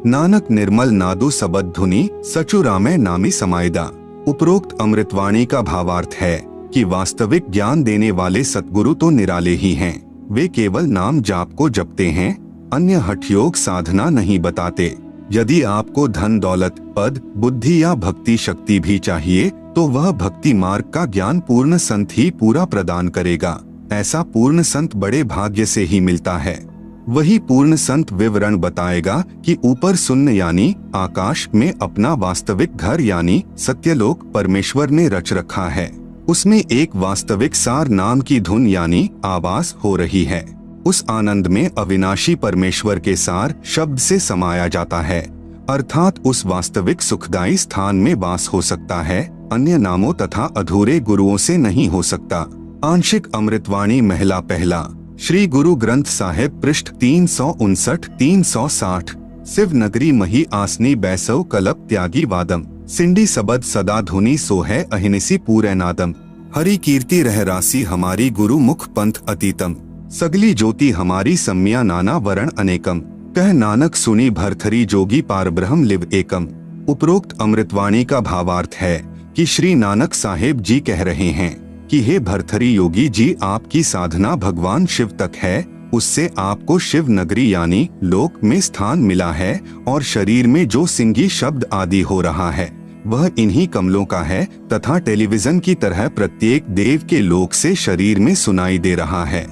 नानक निर्मल नादु सबद धुनी, सचु रामे नामी समाईदा। उपरोक्त अमृतवाणी का भावार्थ है कि वास्तविक ज्ञान देने वाले सतगुरु तो निराले ही हैं। वे केवल नाम जाप को जपते हैं, अन्य हठयोग साधना नहीं बताते। यदि आपको धन दौलत पद बुद्धि या भक्ति शक्ति भी चाहिए तो वह भक्ति मार्ग का ज्ञान पूर्ण संत ही पूरा प्रदान करेगा। ऐसा पूर्ण संत बड़े भाग्य से ही मिलता है। वही पूर्ण संत विवरण बताएगा कि ऊपर शून्य यानी आकाश में अपना वास्तविक घर यानी सत्यलोक परमेश्वर ने रच रखा है। उसमें एक वास्तविक सार नाम की धुन यानी आवाज हो रही है। उस आनंद में अविनाशी परमेश्वर के सार शब्द से समाया जाता है, अर्थात उस वास्तविक सुखदायी स्थान में वास हो सकता है, अन्य नामों तथा अधूरे गुरुओं से नहीं हो सकता। आंशिक अमृतवाणी महिला पहला। श्री गुरु ग्रंथ साहिब पृष्ठ 359-360। शिव नगरी मही आसनी बैसव कलप त्यागी वादम, सिंडी सबद सदा धुनी सो है अहिनिसी पूरे नादम। हरि कीर्ति रह रासी हमारी गुरु मुख पंथ अतीतम, सगली ज्योति हमारी सम्या नाना वरण अनेकम। कह नानक सुनी भरथरी जोगी पार ब्रह्म लिव एकम। उपरोक्त अमृतवाणी का भावार्थ है कि श्री नानक साहेब जी कह रहे हैं कि हे भरथरी योगी जी, आपकी साधना भगवान शिव तक है, उससे आपको शिव नगरी यानी लोक में स्थान मिला है और शरीर में जो सिंगी शब्द आदि हो रहा है वह इन्हीं कमलों का है तथा टेलीविजन की तरह प्रत्येक देव के लोक से शरीर में सुनाई दे रहा है।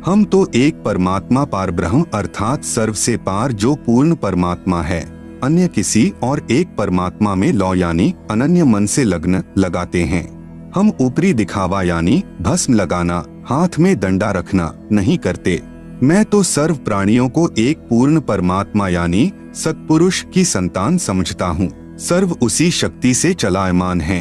हम तो एक परमात्मा पार ब्रह्म अर्थात सर्व से पार जो पूर्ण परमात्मा है, अन्य किसी और एक परमात्मा में लौ यानी अनन्य मन से लग्न लगाते हैं। हम ऊपरी दिखावा यानी भस्म लगाना, हाथ में डंडा रखना नहीं करते। मैं तो सर्व प्राणियों को एक पूर्ण परमात्मा यानी सत्पुरुष की संतान समझता हूँ। सर्व उसी शक्ति से चलायमान है।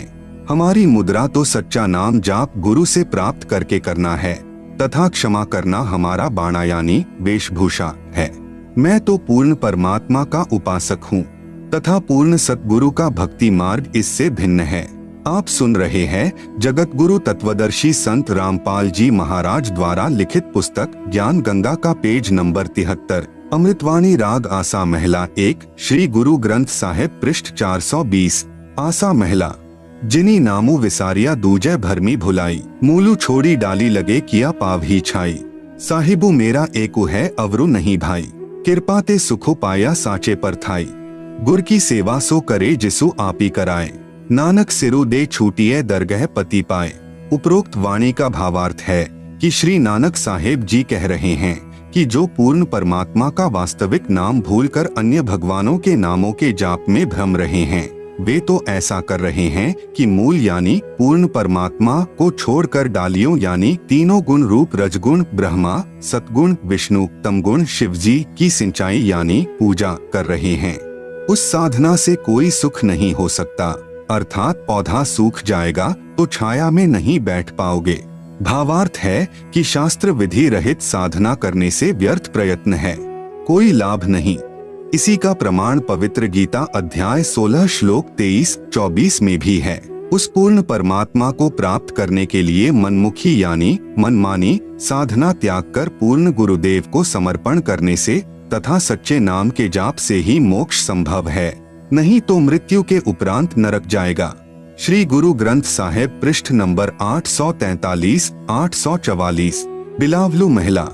हमारी मुद्रा तो सच्चा नाम जाप गुरु से प्राप्त करके करना है तथा क्षमा करना हमारा बाणा यानी वेशभूषा है। मैं तो पूर्ण परमात्मा का उपासक हूँ तथा पूर्ण सतगुरु का भक्ति मार्ग इससे भिन्न है। आप सुन रहे हैं जगत गुरु तत्वदर्शी संत रामपाल जी महाराज द्वारा लिखित पुस्तक ज्ञान गंगा का पेज नंबर 73, अमृतवाणी राग आसा महिला 1, श्री गुरु ग्रंथ साहिब पृष्ठ 420। आसा महिला। जिनी नामू विसारिया दूजे भरमी भुलाई, मूलू छोड़ी डाली लगे किया पाव ही छाई। साहिबू मेरा एकु है अवरु नहीं भाई, कृपा ते सुखो पाया साचे पर थाई। गुर की सेवा सो करे जिसु आपी कराए, नानक सिरु दे छूटिए दरगह पति पाए। उपरोक्त वाणी का भावार्थ है कि श्री नानक साहेब जी कह रहे हैं कि जो पूर्ण परमात्मा का वास्तविक नाम भूलकर अन्य भगवानों के नामों के जाप में भ्रम रहे हैं, वे तो ऐसा कर रहे हैं कि मूल यानी पूर्ण परमात्मा को छोड़कर डालियों यानी तीनों गुण रूप रजगुण ब्रह्मा, सतगुण विष्णु, तमगुण शिवजी की सिंचाई यानी पूजा कर रहे हैं। उस साधना से कोई सुख नहीं हो सकता, अर्थात पौधा सूख जाएगा तो छाया में नहीं बैठ पाओगे। भावार्थ है कि शास्त्र विधि रहित साधना करने से व्यर्थ प्रयत्न है, कोई लाभ नहीं। इसी का प्रमाण पवित्र गीता अध्याय 16 श्लोक 23-24 में भी है। उस पूर्ण परमात्मा को प्राप्त करने के लिए मनमुखी यानी मनमानी साधना त्याग कर पूर्ण गुरुदेव को समर्पण करने से तथा सच्चे नाम के जाप से ही मोक्ष संभव है, नहीं तो मृत्यु के उपरांत नरक जाएगा। श्री गुरु ग्रंथ साहिब पृष्ठ नंबर 843-844। बिलावलू महिला।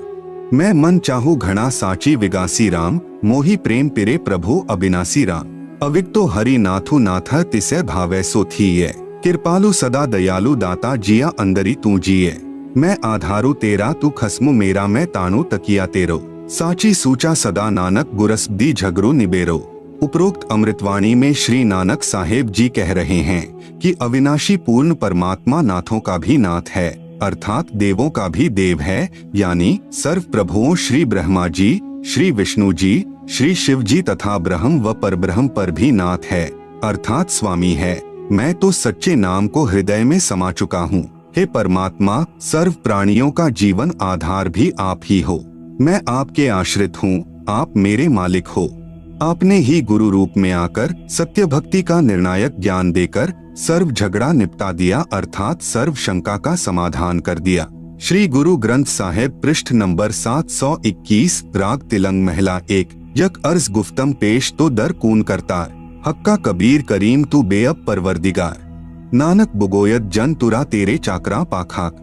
मैं मन चाहू घना साची विगासी राम, मोही प्रेम पिरे प्रभु अविनाशी राम। अविक्तो हरि नाथु नाथ तिसे भावे सो थीये, कृपालु सदा दयालु दाता जिया अंदरी तू जिये। मैं आधारू तेरा तू खस्मु मेरा मैं ताणु तकिया तेरो, साची सूचा सदा नानक गुरस दी झगरू निबेरो। उपरोक्त अमृतवाणी में श्री नानक साहेब जी कह रहे हैं कि अविनाशी पूर्ण परमात्मा नाथों का भी नाथ है, अर्थात देवों का भी देव है, यानी सर्व प्रभुओं श्री ब्रह्मा जी, श्री विष्णु जी, श्री शिव जी तथा ब्रह्म व परब्रह्म पर भी नाथ है, अर्थात स्वामी है। मैं तो सच्चे नाम को हृदय में समा चुका हूँ। हे परमात्मा, सर्व प्राणियों का जीवन आधार भी आप ही हो। मैं आपके आश्रित हूँ, आप मेरे मालिक हो। आपने ही गुरु रूप में आकर सत्य भक्ति का निर्णायक ज्ञान देकर सर्व झगड़ा निपटा दिया, अर्थात सर्व शंका का समाधान कर दिया। श्री गुरु ग्रंथ साहिब पृष्ठ नंबर 721, राग तिलंग महिला 1। यक अर्ज गुफ्तम पेश तो दर कून करता, हक्का कबीर करीम तू बेअब परवरदिगार, नानक बुगोयत जन तुरा तेरे चाकरा पाखाक।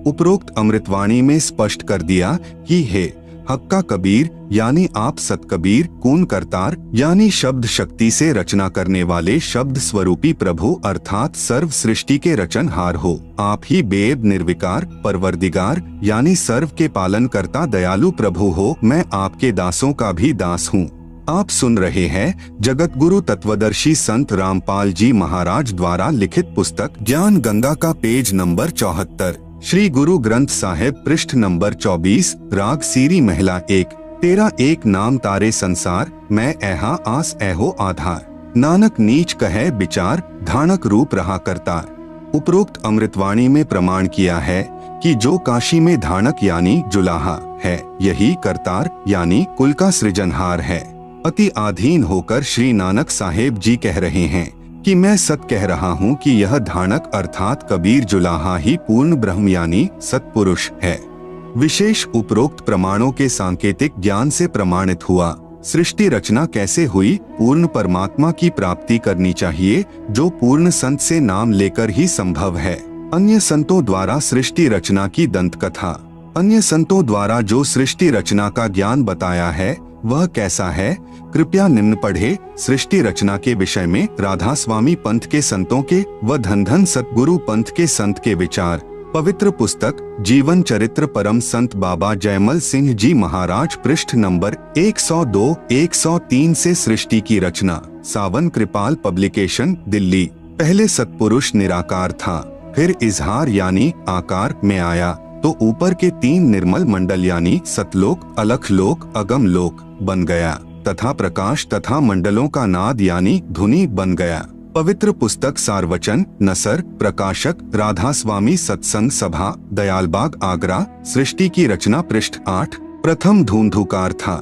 उपरोक्त अमृतवाणी में स्पष्ट कर दिया कि हे हक्का कबीर यानी आप सतकबीर, कून करतार यानी शब्द शक्ति से रचना करने वाले शब्द स्वरूपी प्रभु अर्थात सर्व सृष्टि के रचनहार हो। आप ही बेब निर्विकार परवरदिगार यानी सर्व के पालन करता दयालु प्रभु हो। मैं आपके दासों का भी दास हूँ। आप सुन रहे हैं जगत गुरु तत्वदर्शी संत रामपाल जी महाराज द्वारा लिखित पुस्तक ज्ञान गंगा का पेज नंबर 74, श्री गुरु ग्रंथ साहिब पृष्ठ नंबर 24, राग सीरी महिला 1। तेरा एक नाम तारे संसार, मैं ऐहा आस ऐहो आधार, नानक नीच कहे विचार, धानक रूप रहा करतार। उपरोक्त अमृतवाणी में प्रमाण किया है कि जो काशी में धानक यानी जुलाहा है, यही करतार यानी कुल का सृजनहार है। अति आधीन होकर श्री नानक साहेब जी कह रहे हैं कि मैं सत कह रहा हूँ कि यह धानक अर्थात कबीर जुलाहा ही पूर्ण ब्रह्म यानी सत्पुरुष है। विशेष उपरोक्त प्रमाणों के सांकेतिक ज्ञान से प्रमाणित हुआ सृष्टि रचना कैसे हुई? पूर्ण परमात्मा की प्राप्ति करनी चाहिए, जो पूर्ण संत से नाम लेकर ही संभव है। अन्य संतों द्वारा सृष्टि रचना की दंत कथा। अन्य संतों द्वारा जो सृष्टि रचना का ज्ञान बताया है वह कैसा है? कृपया निम्न पढ़े। सृष्टि रचना के विषय में राधा स्वामी पंथ के संतों के व धन धन सतगुरु पंथ के संत के विचार। पवित्र पुस्तक जीवन चरित्र परम संत बाबा जयमल सिंह जी महाराज, पृष्ठ नंबर 102-103 से सृष्टि की रचना। सावन कृपाल पब्लिकेशन, दिल्ली। पहले सतपुरुष निराकार था, फिर इजहार यानी आकार में आया तो ऊपर के 3 निर्मल मंडल यानी सतलोक, अलखलोक, अगम लोक बन गया तथा प्रकाश तथा मंडलों का नाद यानी धुनी बन गया। पवित्र पुस्तक सारवचन, नसर, प्रकाशक राधा स्वामी सत्संग सभा, दयालबाग, आगरा। सृष्टि की रचना, पृष्ठ 8। प्रथम धूंधुकार था,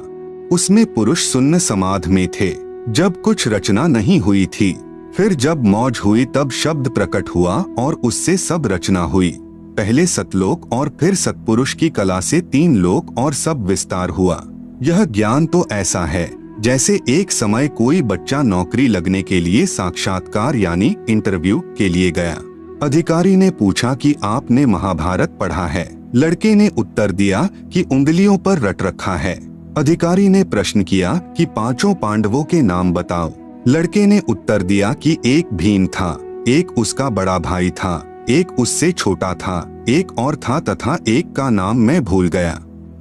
उसमें पुरुष सुन्न समाध में थे, जब कुछ रचना नहीं हुई थी। फिर जब मौज हुई तब शब्द प्रकट हुआ और उससे सब रचना हुई। पहले सतलोक और फिर सतपुरुष की कला से 3 लोक और सब विस्तार हुआ। यह ज्ञान तो ऐसा है जैसे एक समय कोई बच्चा नौकरी लगने के लिए साक्षात्कार यानी इंटरव्यू के लिए गया। अधिकारी ने पूछा कि आपने महाभारत पढ़ा है? लड़के ने उत्तर दिया कि उंगलियों पर रट रखा है। अधिकारी ने प्रश्न किया कि 5 पांडवों के नाम बताओ। लड़के ने उत्तर दिया कि एक भीम था, एक उसका बड़ा भाई था, एक उससे छोटा था, एक और था तथा एक का नाम मैं भूल गया।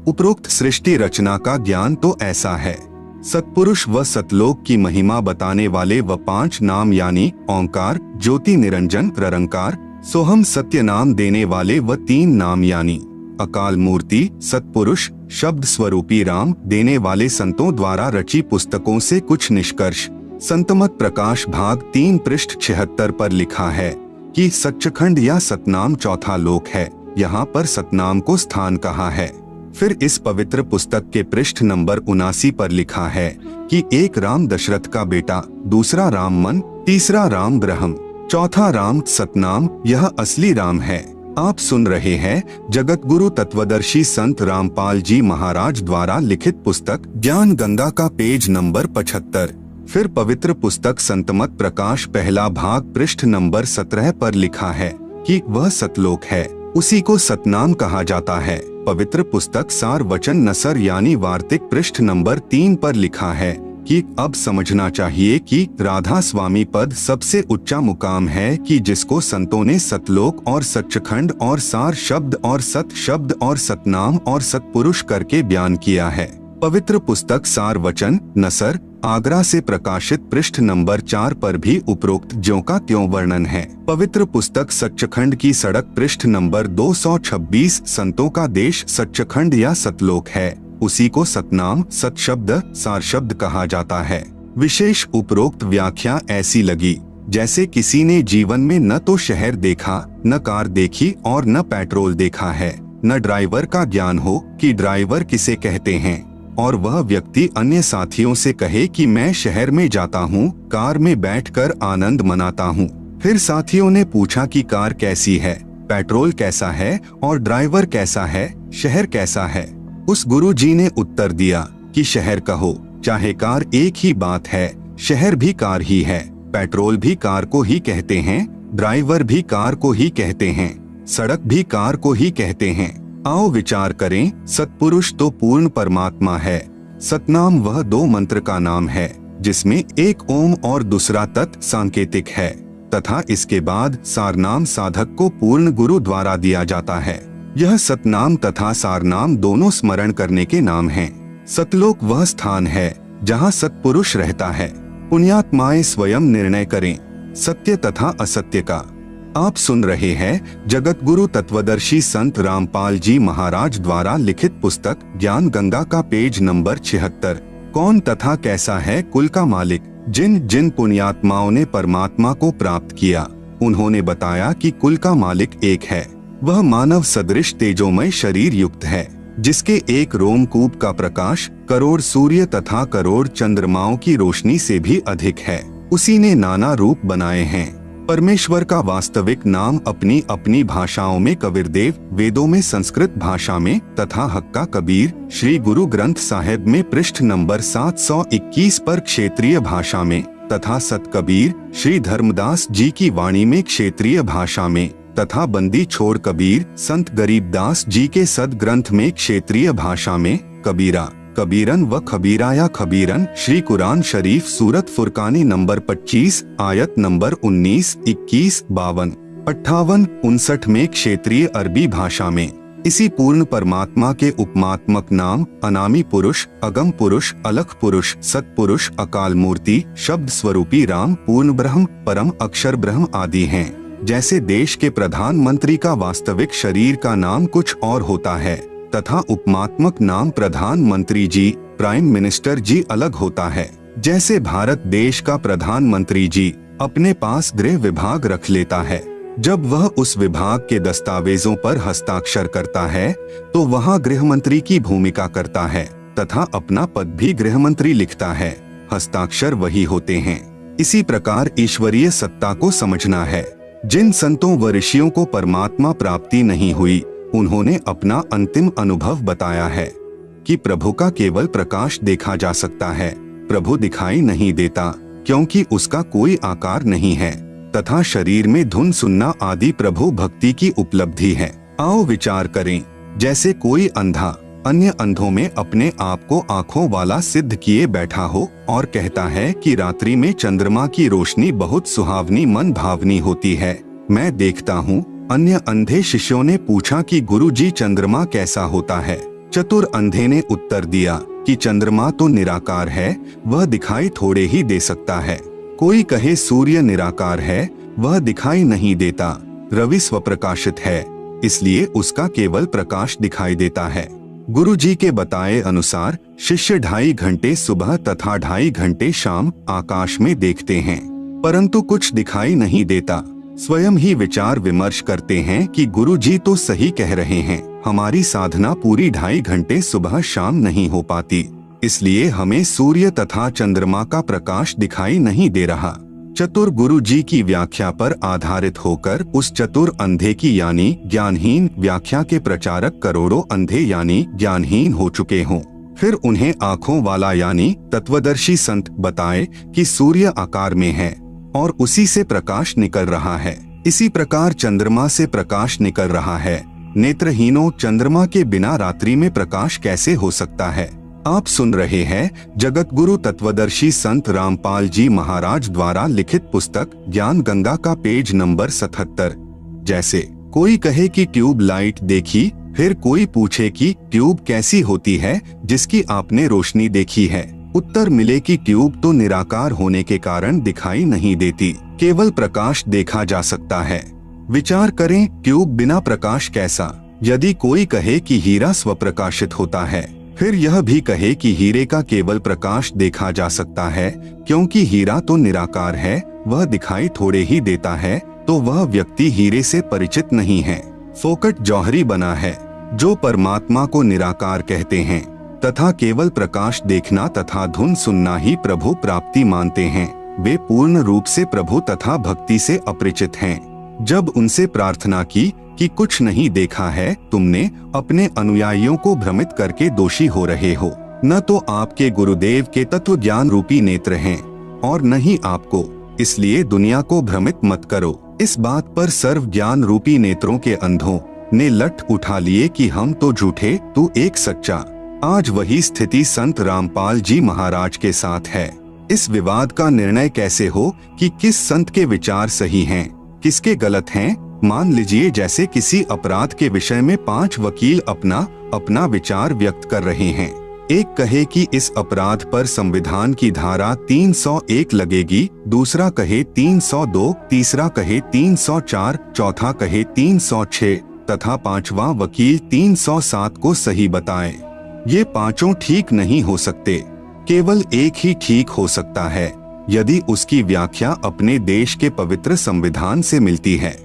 उपरोक्त सृष्टि रचना का ज्ञान तो ऐसा है। सतपुरुष व सतलोक की महिमा बताने वाले व 5 नाम यानी ओंकार, ज्योति निरंजन, निरंकार, सोहम सत्य नाम देने वाले व 3 नाम यानी अकाल मूर्ति, सतपुरुष, शब्द स्वरूपी राम देने वाले संतों द्वारा रची पुस्तकों से कुछ निष्कर्ष। संतमत प्रकाश भाग 3 पृष्ठ 76 पर लिखा है कि सच्चखंड या सतनाम चौथा लोक है, यहाँ पर सतनाम को स्थान कहा है। फिर इस पवित्र पुस्तक के पृष्ठ नंबर 79 पर लिखा है कि एक राम दशरथ का बेटा, दूसरा राम मन, तीसरा राम ब्रह्म, चौथा राम सतनाम, यह असली राम है। आप सुन रहे हैं जगत गुरु तत्वदर्शी संत रामपाल जी महाराज द्वारा लिखित पुस्तक ज्ञान गंगा का पेज नंबर 75। फिर पवित्र पुस्तक संतमत प्रकाश पहला भाग पृष्ठ नंबर 17 पर लिखा है कि वह सतलोक है, उसी को सतनाम कहा जाता है। पवित्र पुस्तक सार वचन नसर यानी वार्तिक पृष्ठ नंबर 3 पर लिखा है कि अब समझना चाहिए कि राधा स्वामी पद सबसे ऊंचा मुकाम है कि जिसको संतों ने सतलोक और सच्चखंड और सार शब्द और सत शब्द और सतनाम और सतपुरुष करके बयान किया है। पवित्र पुस्तक सार वचन नसर आगरा से प्रकाशित पृष्ठ नंबर 4 पर भी उपरोक्त ज्यों का त्यों वर्णन है। पवित्र पुस्तक सच्चखंड की सड़क पृष्ठ नंबर 226 संतों का देश सच्चखंड या सतलोक है, उसी को सतनाम, सत शब्द, सार शब्द कहा जाता है। विशेष उपरोक्त व्याख्या ऐसी लगी जैसे किसी ने जीवन में न तो शहर देखा, न कार देखी और न पेट्रोल देखा है, न ड्राइवर का ज्ञान हो कि ड्राइवर किसे कहते हैं, और वह व्यक्ति अन्य साथियों से कहे कि मैं शहर में जाता हूँ, कार में बैठकर आनंद मनाता हूँ। फिर साथियों ने पूछा कि कार कैसी है, पेट्रोल कैसा है और ड्राइवर कैसा है, शहर कैसा है। उस गुरुजी ने उत्तर दिया कि शहर कहो चाहे कार, एक ही बात है, शहर भी कार ही है, पेट्रोल भी कार को ही कहते हैं, ड्राइवर भी कार को ही कहते हैं, सड़क भी कार को ही कहते हैं। आओ विचार करें, सतपुरुष तो पूर्ण परमात्मा है, सतनाम वह 2 मंत्र का नाम है जिसमें एक ओम और दूसरा तत् सांकेतिक है, तथा इसके बाद सारनाम साधक को पूर्ण गुरु द्वारा दिया जाता है। यह सतनाम तथा सारनाम दोनों स्मरण करने के नाम हैं। सतलोक वह स्थान है जहाँ सतपुरुष रहता है। पुण्यात्माएं स्वयं निर्णय करें सत्य तथा असत्य का। आप सुन रहे हैं जगत गुरु तत्वदर्शी संत रामपाल जी महाराज द्वारा लिखित पुस्तक ज्ञान गंगा का पेज नंबर 76। कौन तथा कैसा है कुल का मालिक? जिन जिन पुण्यात्माओं ने परमात्मा को प्राप्त किया उन्होंने बताया कि कुल का मालिक एक है। वह मानव सदृश तेजोमय शरीर युक्त है, जिसके एक रोमकूप का प्रकाश करोड़ सूर्य तथा करोड़ चंद्रमाओं की रोशनी से भी अधिक है। उसी ने नाना रूप बनाए हैं। परमेश्वर का वास्तविक नाम अपनी अपनी भाषाओं में कबीरदेव, वेदों में संस्कृत भाषा में, तथा हक्का कबीर श्री गुरु ग्रंथ साहिब में पृष्ठ नंबर 721 पर क्षेत्रीय भाषा में, तथा सत कबीर श्री धर्मदास जी की वाणी में क्षेत्रीय भाषा में, तथा बंदी छोड़ कबीर संत गरीबदास जी के सद ग्रंथ में क्षेत्रीय भाषा में, कबीरा, कबीरन व खबीरा या खबीरन श्री कुरान शरीफ सूरत फुरकानी नंबर 25 आयत नंबर 19, 21, 52, 58, 59 में क्षेत्रीय अरबी भाषा में। इसी पूर्ण परमात्मा के उपमात्मक नाम अनामी पुरुष, अगम पुरुष, अलख पुरुष, सतपुरुष, अकाल मूर्ति, शब्द स्वरूपी राम, पूर्ण ब्रह्म, परम अक्षर ब्रह्म आदि हैं। जैसे देश के प्रधानमंत्री का वास्तविक शरीर का नाम कुछ और होता है तथा उपमात्मक नाम प्रधानमंत्री जी, प्राइम मिनिस्टर जी अलग होता है। जैसे भारत देश का प्रधानमंत्री जी अपने पास गृह विभाग रख लेता है, जब वह उस विभाग के दस्तावेजों पर हस्ताक्षर करता है तो वहाँ गृह मंत्री की भूमिका करता है तथा अपना पद भी गृह मंत्री लिखता है। हस्ताक्षर वही होते हैं। इसी प्रकार ईश्वरीय सत्ता को समझना है। जिन संतों व ऋषियों को परमात्मा प्राप्ति नहीं हुई, उन्होंने अपना अंतिम अनुभव बताया है कि प्रभु का केवल प्रकाश देखा जा सकता है, प्रभु दिखाई नहीं देता क्योंकि उसका कोई आकार नहीं है, तथा शरीर में धुन सुनना आदि प्रभु भक्ति की उपलब्धि है। आओ विचार करें, जैसे कोई अंधा अन्य अंधों में अपने आप को आँखों वाला सिद्ध किए बैठा हो और कहता है कि रात्रि में चंद्रमा की रोशनी बहुत सुहावनी मन भावनी होती है, मैं देखता हूँ। अन्य अंधे शिष्यों ने पूछा कि गुरुजी चंद्रमा कैसा होता है? चतुर अंधे ने उत्तर दिया कि चंद्रमा तो निराकार है, वह दिखाई थोड़े ही दे सकता है। कोई कहे सूर्य निराकार है, वह दिखाई नहीं देता। रवि स्वप्रकाशित है, इसलिए उसका केवल प्रकाश दिखाई देता है। गुरुजी के बताए अनुसार शिष्य 2.5 घंटे सुबह तथा 2.5 घंटे शाम आकाश में देखते हैं, परंतु कुछ दिखाई नहीं देता। स्वयं ही विचार विमर्श करते हैं कि गुरुजी तो सही कह रहे हैं, हमारी साधना पूरी 2.5 घंटे सुबह शाम नहीं हो पाती, इसलिए हमें सूर्य तथा चंद्रमा का प्रकाश दिखाई नहीं दे रहा। चतुर गुरुजी की व्याख्या पर आधारित होकर उस चतुर अंधे की यानी ज्ञानहीन व्याख्या के प्रचारक करोड़ों अंधे यानी ज्ञानहीन हो चुके हों। फिर उन्हें आँखों वाला यानी तत्वदर्शी संत बताए कि सूर्य आकार में है और उसी से प्रकाश निकल रहा है। इसी प्रकार चंद्रमा से प्रकाश निकल रहा है। नेत्रहीनों, चंद्रमा के बिना रात्रि में प्रकाश कैसे हो सकता है? आप सुन रहे हैं जगत गुरु तत्वदर्शी संत रामपाल जी महाराज द्वारा लिखित पुस्तक ज्ञान गंगा का पेज नंबर 77। जैसे कोई कहे कि ट्यूब लाइट देखी, फिर कोई पूछे कि ट्यूब कैसी होती है जिसकी आपने रोशनी देखी है? उत्तर मिले कि ट्यूब तो निराकार होने के कारण दिखाई नहीं देती, केवल प्रकाश देखा जा सकता है। विचार करें, ट्यूब बिना प्रकाश कैसा? यदि कोई कहे कि हीरा स्वप्रकाशित होता है, फिर यह भी कहे कि हीरे का केवल प्रकाश देखा जा सकता है क्योंकि हीरा तो निराकार है, वह दिखाई थोड़े ही देता है, तो वह व्यक्ति हीरे से परिचित नहीं है, फोकट जौहरी बना है। जो परमात्मा को निराकार कहते हैं तथा केवल प्रकाश देखना तथा धुन सुनना ही प्रभु प्राप्ति मानते हैं, वे पूर्ण रूप से प्रभु तथा भक्ति से अपरिचित हैं। जब उनसे प्रार्थना की कि कुछ नहीं देखा है, तुमने अपने अनुयायियों को भ्रमित करके दोषी हो रहे हो। न तो आपके गुरुदेव के तत्व ज्ञान रूपी नेत्र हैं और न ही आपको, इसलिए दुनिया को भ्रमित मत करो। इस बात पर सर्व ज्ञान रूपी नेत्रों के अंधों ने लठ उठा लिए कि हम तो झूठे, तू एक सच्चा। आज वही स्थिति संत रामपाल जी महाराज के साथ है। इस विवाद का निर्णय कैसे हो कि किस संत के विचार सही हैं, किसके गलत हैं? मान लीजिए जैसे किसी अपराध के विषय में 5 वकील अपना विचार व्यक्त कर रहे हैं। एक कहे कि इस अपराध पर संविधान की धारा 301 लगेगी, दूसरा कहे 302, तीसरा कहे 304, चौथा कहे 306 तथा 5वां वकील 307 को सही बताए। ये पांचों ठीक नहीं हो सकते, केवल एक ही ठीक हो सकता है यदि उसकी व्याख्या अपने देश के पवित्र संविधान से मिलती है।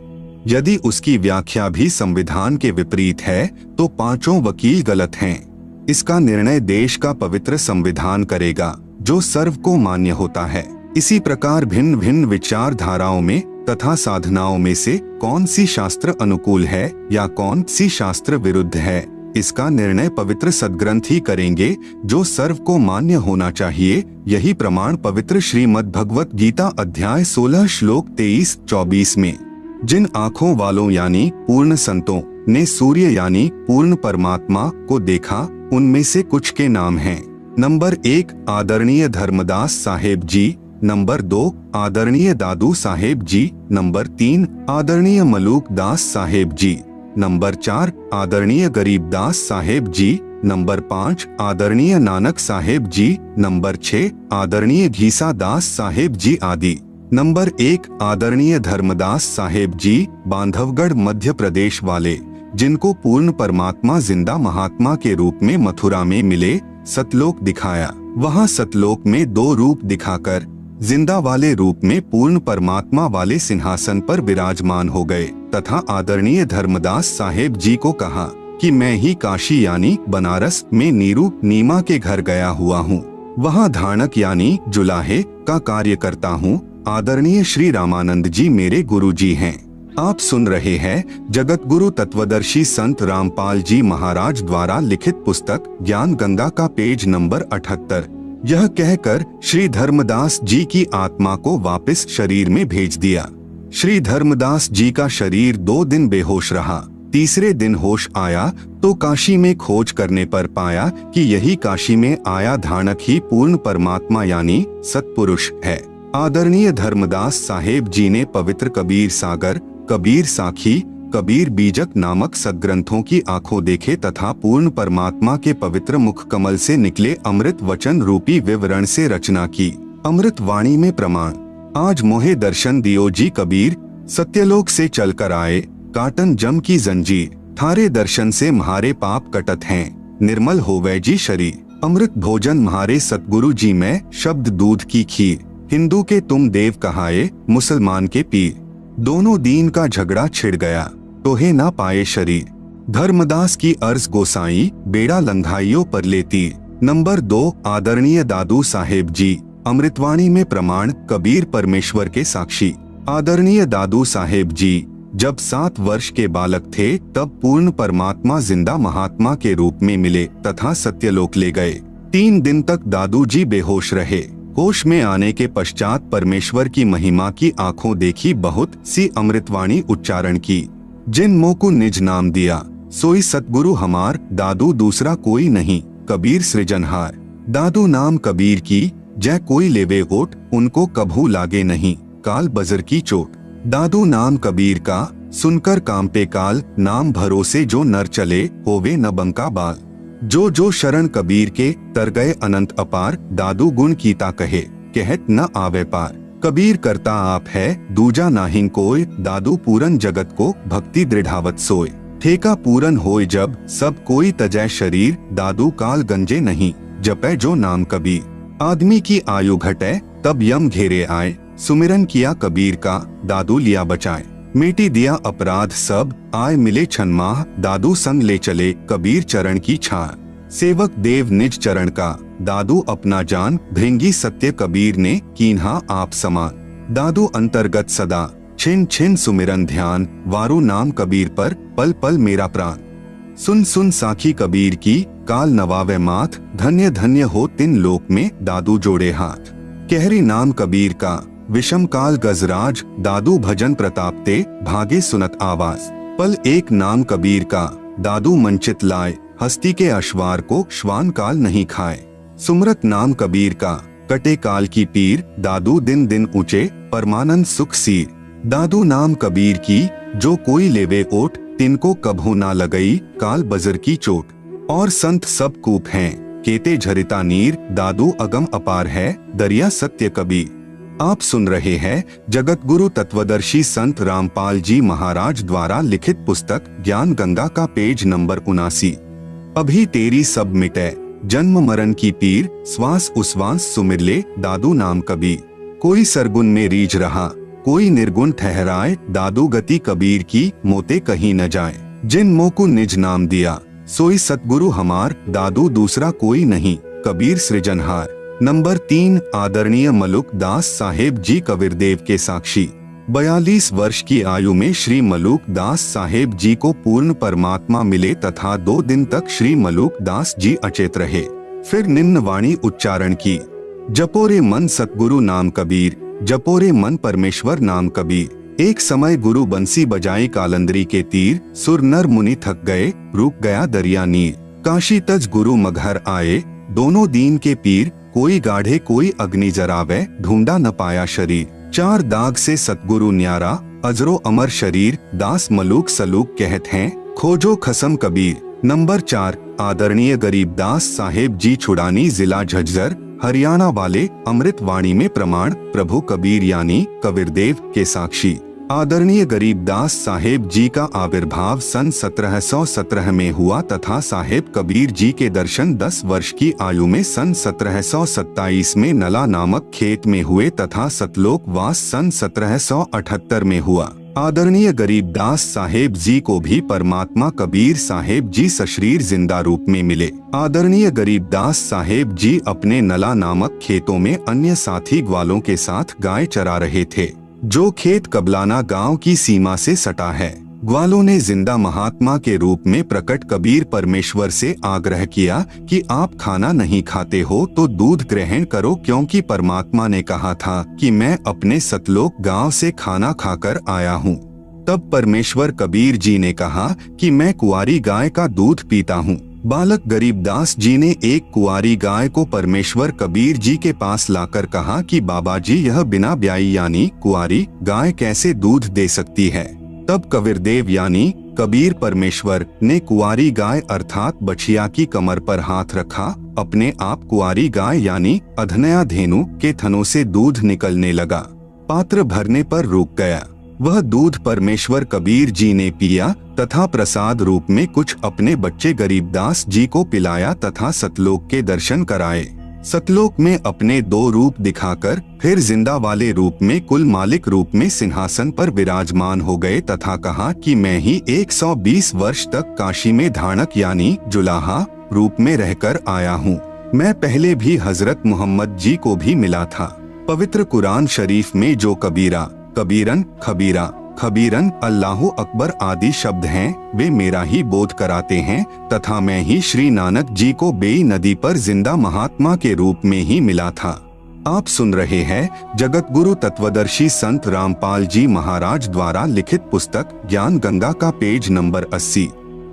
यदि उसकी व्याख्या भी संविधान के विपरीत है तो पांचों वकील गलत हैं। इसका निर्णय देश का पवित्र संविधान करेगा जो सर्व को मान्य होता है। इसी प्रकार भिन्न भिन्न विचारधाराओं में तथा साधनाओं में से कौन सी शास्त्र अनुकूल है या कौन सी शास्त्र विरुद्ध है, इसका निर्णय पवित्र सद्ग्रंथ ही करेंगे, जो सर्व को मान्य होना चाहिए। यही प्रमाण पवित्र श्रीमद् भगवत गीता अध्याय 16 श्लोक 23-24 में, जिन आँखों वालों यानी पूर्ण संतों ने सूर्य यानी पूर्ण परमात्मा को देखा, उनमें से कुछ के नाम हैं। नंबर 1 आदरणीय धर्मदास साहेब जी, नंबर 2 आदरणीय दादू साहेब जी, नंबर 3 आदरणीय मलूक दास साहेब जी, नंबर 4 आदरणीय गरीबदास साहेब जी, नंबर 5 आदरणीय नानक साहेब जी, नंबर 6 आदरणीय घीसा दास साहेब जी आदि। नंबर 1 आदरणीय धर्मदास साहेब जी, बांधवगढ़ मध्य प्रदेश वाले, जिनको पूर्ण परमात्मा जिंदा महात्मा के रूप में मथुरा में मिले, सतलोक दिखाया। वहां सतलोक में 2 रूप दिखाकर जिंदा वाले रूप में पूर्ण परमात्मा वाले सिंहासन पर विराजमान हो गए तथा आदरणीय धर्मदास साहेब जी को कहा कि मैं ही काशी यानी बनारस में नीरू नीमा के घर गया हुआ हूँ, वहाँ धानक यानी जुलाहे का कार्य करता हूँ। आदरणीय श्री रामानंद जी मेरे गुरु जी हैं। आप सुन रहे हैं जगत गुरु तत्वदर्शी संत रामपाल जी महाराज द्वारा लिखित पुस्तक ज्ञान गंगा का पेज नंबर 78। यह कहकर श्री धर्मदास जी की आत्मा को वापस शरीर में भेज दिया। श्री धर्मदास जी का शरीर 2 दिन बेहोश रहा। तीसरे दिन होश आया तो काशी में खोज करने पर पाया कि यही काशी में आया धानक ही पूर्ण परमात्मा यानी सत्पुरुष है। आदरणीय धर्मदास साहेब जी ने पवित्र कबीर सागर, कबीर साखी, कबीर बीजक नामक सद्ग्रंथों की आंखों देखे तथा पूर्ण परमात्मा के पवित्र मुख कमल से निकले अमृत वचन रूपी विवरण से रचना की। अमृत वाणी में प्रमाण, आज मोहे दर्शन दियो जी कबीर, सत्यलोक से चलकर आए, काटन जम की जंजीर, थारे दर्शन से म्हारे पाप कटत हैं, निर्मल होवे जी शरीर। अमृत भोजन म्हारे सतगुरु जी में, शब्द दूध की खीर, हिंदू के तुम देव कहाए, मुसलमान के पीर, दोनों दीन का झगड़ा छिड़ गया, तोहे ना पाए शरीर। धर्मदास की अर्ज गोसाई, बेड़ा लंघाइयों पर लेती। नंबर 2 आदरणीय दादू साहेब जी, अमृतवाणी में प्रमाण, कबीर परमेश्वर के साक्षी। आदरणीय दादू साहेब जी जब 7 वर्ष के बालक थे तब पूर्ण परमात्मा जिंदा महात्मा के रूप में मिले तथा सत्यलोक ले गए। 3 दिन तक दादू जी बेहोश रहे। होश में आने के पश्चात परमेश्वर की महिमा की आंखों देखी, बहुत सी अमृतवाणी उच्चारण की। जिन मोह को निज नाम दिया, सोई सतगुरु हमार, दादू दूसरा कोई नहीं, कबीर सृजनहार। दादू नाम कबीर की, जय कोई लेवे ओट, उनको कभू लागे नहीं, काल बजर की चोट। दादू नाम कबीर का, सुनकर कांपे काल, नाम भरोसे जो नर चले, होवे न बंका बाल। जो जो शरण कबीर के, तर गए अनंत अपार, दादू गुण कीता कहे, कहत न आवे पार। कबीर करता आप है, दूजा नाहिं कोय, दादू पूरन जगत को, भक्ति दृढ़ावत सोय। ठेका पूरन होय जब, सब कोई तजय शरीर, दादू काल गंजे नहीं, जपै जो नाम कबीर। आदमी की आयु घटे, तब यम घेरे आए, सुमिरन किया कबीर का, दादू लिया बचाए। मिटी दिया अपराध सब, आए मिले छनमाह, दादू संग ले चले, कबीर चरण की छाह। सेवक देव निज चरण का, दादू अपना जान, भृंगी सत्य कबीर ने, कीन्हा आप समान। दादू अंतर्गत सदा, छिन छिन सुमिरन ध्यान, वारू नाम कबीर पर, पल पल मेरा प्राण। सुन सुन साखी कबीर की, काल नवावे माथ, धन्य धन्य हो तिन लोक में, दादू जोड़े हाथ। कहरी नाम कबीर का, विषम काल गजराज, दादू भजन प्रताप ते, भागे सुनत आवाज। पल एक नाम कबीर का, दादू मंचित लाए, हस्ती के अश्वार को, श्वान काल नहीं खाए। सुमरत नाम कबीर का, कटे काल की पीर, दादू दिन दिन ऊंचे, परमानंद सुख सीर। दादू नाम कबीर की, जो कोई लेवे ओट, तिनको कभू ना लगई, काल बजर की चोट। और संत सब कूप हैं, केते झरिता नीर, दादू अगम अपार है, दरिया सत्य कबीर। आप सुन रहे हैं जगत गुरु तत्वदर्शी संत रामपाल जी महाराज द्वारा लिखित पुस्तक ज्ञान गंगा का पेज नंबर 79। अभी तेरी सब मिटे, जन्म मरण की पीर, श्वास उश्वास सुमिर ले, दादू नाम कबीर। कोई सरगुन में रीझ रहा, कोई निर्गुण ठहराए, दादू गति कबीर की, मोते कहीं न जाए। जिन मोह को निज नाम दिया, सोई सतगुरु हमार, दादू दूसरा कोई नहीं, कबीर सृजनहार। नंबर 3 आदरणीय मलुक दास साहेब जी कबीरदेव के साक्षी। 42 वर्ष की आयु में श्री मलूक दास साहेब जी को पूर्ण परमात्मा मिले तथा 2 दिन तक श्री मलूक दास जी अचेत रहे। फिर निम्न वाणी उच्चारण की, जपोरे मन सतगुरु नाम कबीर, जपोरे मन परमेश्वर नाम कबीर। एक समय गुरु बंसी बजाई कालंदरी के तीर, सुर नर मुनि थक गए, रुक गया दरिया नीर। काशी तज गुरु मगहर आए, दोनों दीन के पीर, कोई गाढ़े कोई अग्नि जरावे, ढूंढा न पाया शरीर। 4 दाग से सतगुरु न्यारा, अजरो अमर शरीर, दास मलूक सलूक कहत हैं, खोजो खसम कबीर। नंबर 4, आदरणीय गरीबदास साहेब जी छुड़ानी, जिला झज्जर, हरियाणा वाले। अमृत वाणी में प्रमाण, प्रभु कबीर यानी कबीरदेव के साक्षी। आदरणीय गरीबदास साहेब जी का आविर्भाव सन 1717 में हुआ तथा साहेब कबीर जी के दर्शन 10 वर्ष की आयु में सन 1727 में नला नामक खेत में हुए तथा सतलोक वास सन 1778 में हुआ। आदरणीय गरीबदास साहेब जी को भी परमात्मा कबीर साहेब जी सशरीर जिंदा रूप में मिले। आदरणीय गरीबदास साहेब जी अपने नला नामक खेतों में अन्य साथी ग्वालों के साथ गाय चरा रहे थे, जो खेत कबलाना गांव की सीमा से सटा है। ग्वालों ने जिंदा महात्मा के रूप में प्रकट कबीर परमेश्वर से आग्रह किया कि आप खाना नहीं खाते हो तो दूध ग्रहण करो, क्योंकि परमात्मा ने कहा था कि मैं अपने सतलोक गांव से खाना खाकर आया हूँ। तब परमेश्वर कबीर जी ने कहा कि मैं कुंवारी गाय का दूध पीता हूँ। बालक गरीबदास जी ने एक कुंवारी गाय को परमेश्वर कबीर जी के पास लाकर कहा कि बाबा जी, यह बिना ब्याई यानी कुंवारी गाय कैसे दूध दे सकती है। तब कबीरदेव यानी कबीर परमेश्वर ने कुंवारी गाय अर्थात बछिया की कमर पर हाथ रखा। अपने आप कुंवारी गाय यानी अधनया धेनु के थनों से दूध निकलने लगा। पात्र भरने पर रुक गया। वह दूध परमेश्वर कबीर जी ने पिया तथा प्रसाद रूप में कुछ अपने बच्चे गरीबदास जी को पिलाया तथा सतलोक के दर्शन कराए। सतलोक में अपने 2 रूप दिखाकर फिर जिंदा वाले रूप में कुल मालिक रूप में सिंहासन पर विराजमान हो गए तथा कहा कि मैं ही 120 वर्ष तक काशी में धाणक यानी जुलाहा रूप में रहकर आया हूँ। मैं पहले भी हजरत मोहम्मद जी को भी मिला था। पवित्र कुरान शरीफ में जो कबीरा, कबीरन, खबीरा, खबीरन, अल्लाहु अकबर आदि शब्द हैं, वे मेरा ही बोध कराते हैं तथा मैं ही श्री नानक जी को बेई नदी पर जिंदा महात्मा के रूप में ही मिला था। आप सुन रहे हैं जगत गुरु तत्वदर्शी संत रामपाल जी महाराज द्वारा लिखित पुस्तक ज्ञान गंगा का पेज नंबर 80।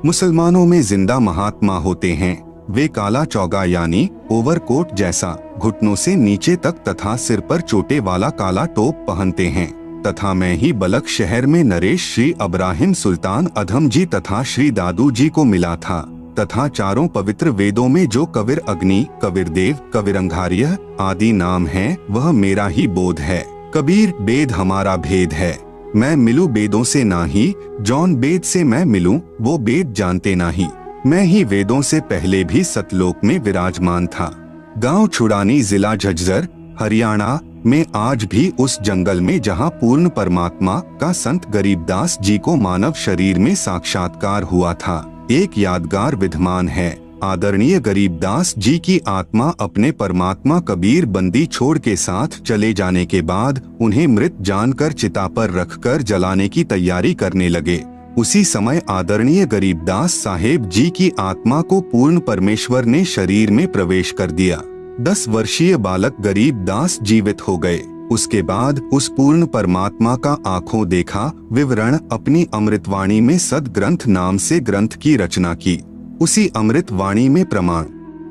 मुसलमानों में जिंदा महात्मा होते हैं। वे काला चौगा यानी ओवरकोट जैसा घुटनों से नीचे तक तथा सिर पर चोटे वाला काला टोप पहनते हैं तथा मैं ही बलक शहर में नरेश श्री अब्राहिम सुल्तान अधम जी तथा श्री दादू जी को मिला था तथा चारों पवित्र वेदों में जो कबीर अग्नि, कबीरदेव, कबीरंघार्य आदि नाम हैं, वह मेरा ही बोध है। कबीर वेद हमारा भेद है। मैं मिलूं वेदों से नाही, जौन वेद से मैं मिलूं वो वेद जानते नाही। मैं ही वेदों से पहले भी सतलोक में विराजमान था। गांव छुड़ानी, जिला झज्जर, हरियाणा में आज भी उस जंगल में जहां पूर्ण परमात्मा का संत गरीबदास जी को मानव शरीर में साक्षात्कार हुआ था, एक यादगार विद्यमान है। आदरणीय गरीबदास जी की आत्मा अपने परमात्मा कबीर बंदी छोड़ के साथ चले जाने के बाद उन्हें मृत जानकर चिता पर रखकर जलाने की तैयारी करने लगे। उसी समय आदरणीय गरीबदास साहेब जी की आत्मा को पूर्ण परमेश्वर ने शरीर में प्रवेश कर दिया। 10 वर्षीय बालक गरीबदास जीवित हो गए। उसके बाद उस पूर्ण परमात्मा का आंखों देखा विवरण अपनी अमृतवाणी में सदग्रंथ नाम से ग्रंथ की रचना की। उसी अमृतवाणी में प्रमाण,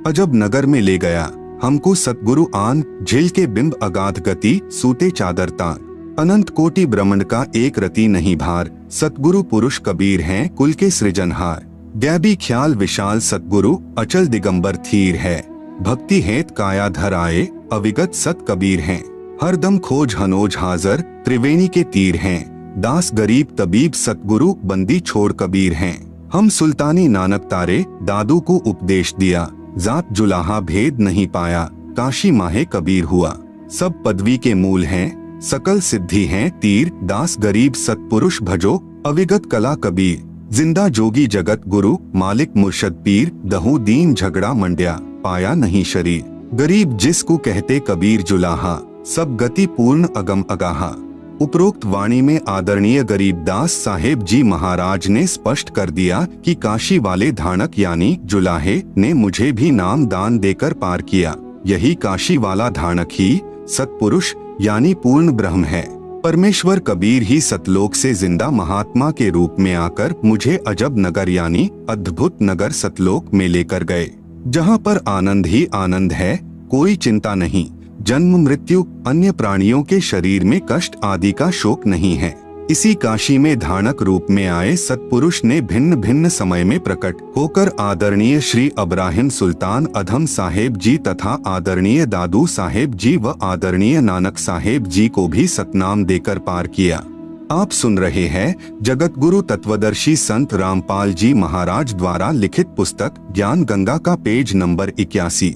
अजब नगर में ले गया हमको सतगुरु आन, झिल के बिंब अगाध गति, सूते चादर तान, अनंत कोटि ब्रह्मांड का एक रति नहीं भार, सतगुरु पुरुष कबीर हैं कुल के सृजनहार। गैबी ख्याल विशाल सतगुरु, अचल दिगंबर थीर है, भक्ति हेत काया धर आए, अविगत सत कबीर हैं, हरदम खोज हनोज हाजर, त्रिवेणी के तीर हैं, दास गरीब तबीब सतगुरु बंदी छोड़ कबीर हैं। हम सुल्तानी नानक तारे, दादू को उपदेश दिया, जात जुलाहा भेद नहीं पाया, काशी माहे कबीर हुआ। सब पदवी के मूल हैं, सकल सिद्धि हैं तीर, दास गरीब सतपुरुष भजो, अविगत कला कबीर। जिंदा जोगी जगत गुरु, मालिक मुर्शद पीर, दहु दीन झगड़ा मंड्या, पाया नहीं शरीर। गरीब जिसको कहते कबीर जुलाहा, सब गति पूर्ण अगम अगाहा। उपरोक्त वाणी में आदरणीय गरीबदास साहेब जी महाराज ने स्पष्ट कर दिया कि काशी वाले धाणक यानी जुलाहे ने मुझे भी नाम दान देकर पार किया। यही काशी वाला धाणक ही सतपुरुष यानी पूर्ण ब्रह्म है। परमेश्वर कबीर ही सतलोक से जिंदा महात्मा के रूप में आकर मुझे अजब नगर यानी अद्भुत नगर सतलोक में लेकर गए, जहाँ पर आनंद ही आनंद है, कोई चिंता नहीं, जन्म मृत्यु, अन्य प्राणियों के शरीर में कष्ट आदि का शोक नहीं है। इसी काशी में धाणक रूप में आए सतपुरुष ने भिन्न भिन्न समय में प्रकट होकर आदरणीय श्री इब्राहिम सुल्तान अधम साहेब जी तथा आदरणीय दादू साहेब जी व आदरणीय नानक साहेब जी को भी सतनाम देकर पार किया। आप सुन रहे हैं जगत गुरु तत्वदर्शी संत रामपाल जी महाराज द्वारा लिखित पुस्तक ज्ञान गंगा का पेज नंबर 81।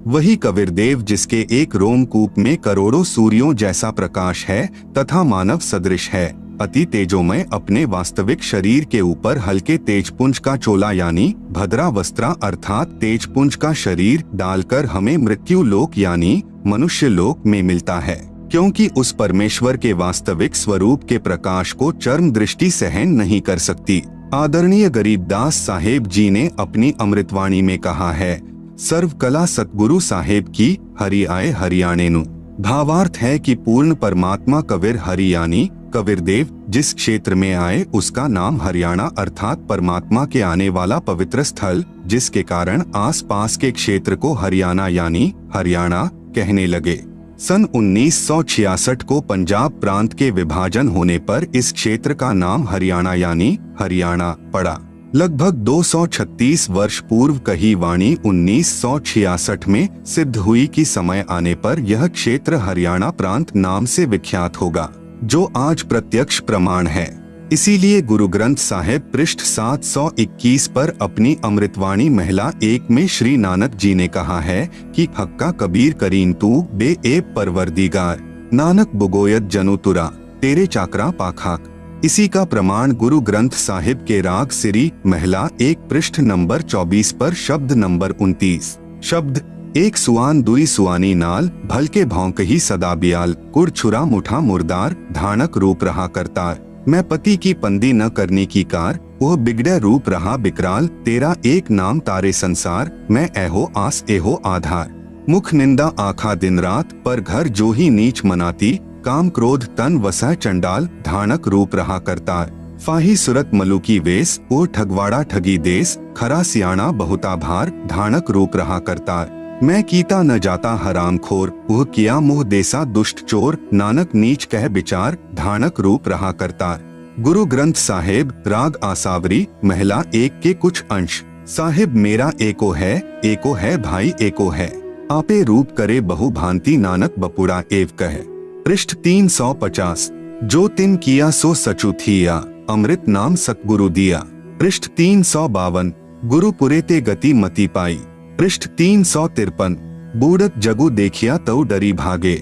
वही कबीरदेव जिसके एक रोमकूप में करोड़ों सूर्यों जैसा प्रकाश है तथा मानव सदृश है, अति तेजोमय, अपने वास्तविक शरीर के ऊपर हल्के तेजपुंज का चोला यानी भद्रा वस्त्रा अर्थात तेजपुंज का शरीर डालकर हमें मृत्यु लोक यानी मनुष्य लोक में मिलता है, क्योंकि उस परमेश्वर के वास्तविक स्वरूप के प्रकाश को चर्म दृष्टि सहन नहीं कर सकती। आदरणीय गरीबदास साहेब जी ने अपनी अमृतवाणी में कहा है, सर्व कला सतगुरु साहेब की हरि आए हरियाणे नु। भावार्थ है कि पूर्ण परमात्मा कबीर हरि यानी कबीरदेव जिस क्षेत्र में आए उसका नाम हरियाणा अर्थात परमात्मा के आने वाला पवित्र स्थल, जिसके कारण आसपास के क्षेत्र को हरियाणा यानी हरियाणा कहने लगे। सन 1966 को पंजाब प्रांत के विभाजन होने पर इस क्षेत्र का नाम हरियाणा यानी हरियाणा पड़ा। लगभग 236 वर्ष पूर्व कही वाणी 1966 में सिद्ध हुई कि समय आने पर यह क्षेत्र हरियाणा प्रांत नाम से विख्यात होगा, जो आज प्रत्यक्ष प्रमाण है। इसीलिए गुरु ग्रंथ साहिब पृष्ठ 721 पर अपनी अमृतवाणी महिला 1 में श्री नानक जी ने कहा है कि हक्का कबीर करीन तू बे एब परवरदिगार, नानक बुगोयत जनु तुरा तेरे चाकरा पाखाक। इसी का प्रमाण गुरु ग्रंथ साहिब के राग सिरी महिला 1 पृष्ठ नंबर 24 पर शब्द नंबर 29, शब्द 1 सुआन दुई सुआनी नाल भलके भौंक ही सदा बियाल, कुड़ छुरा मुठा मुर्दार धानक रूप रहा करतार। मैं पति की पंदी न करने की कार, वह बिगड़े रूप रहा बिकराल, तेरा एक नाम तारे संसार, मैं एहो आस एहो आधार। मुख निंदा आखा दिन रात, पर घर जो ही नीच मनाती, काम क्रोध तन वसह चंडाल, धानक रूप रहा करतार। फाही सुरत मलुकी वेश, ओ ठगवाड़ा ठगी देश, खरा सियाणा बहुता भार, धानक रूप रहा करतार। मैं कीता न जाता हराम खोर, वह किया मुँह देसा दुष्ट चोर, नानक नीच कह विचार, धानक रूप रहा करतार। गुरु ग्रंथ साहिब राग आसावरी महिला 1 के कुछ अंश। साहिब मेरा एको है भाई एको है, आपे रूप करे बहु भांति, नानक बपुड़ा एव कहे। पृष्ठ 350। जो तिन किया सो सचु थिया, अमृत नाम सतगुरु दिया। पृष्ठ 352। गुरु पुरे ते गति मति पाई। पृष्ठ 353। बूढ़त जगु देखिया तौ डरी भागे।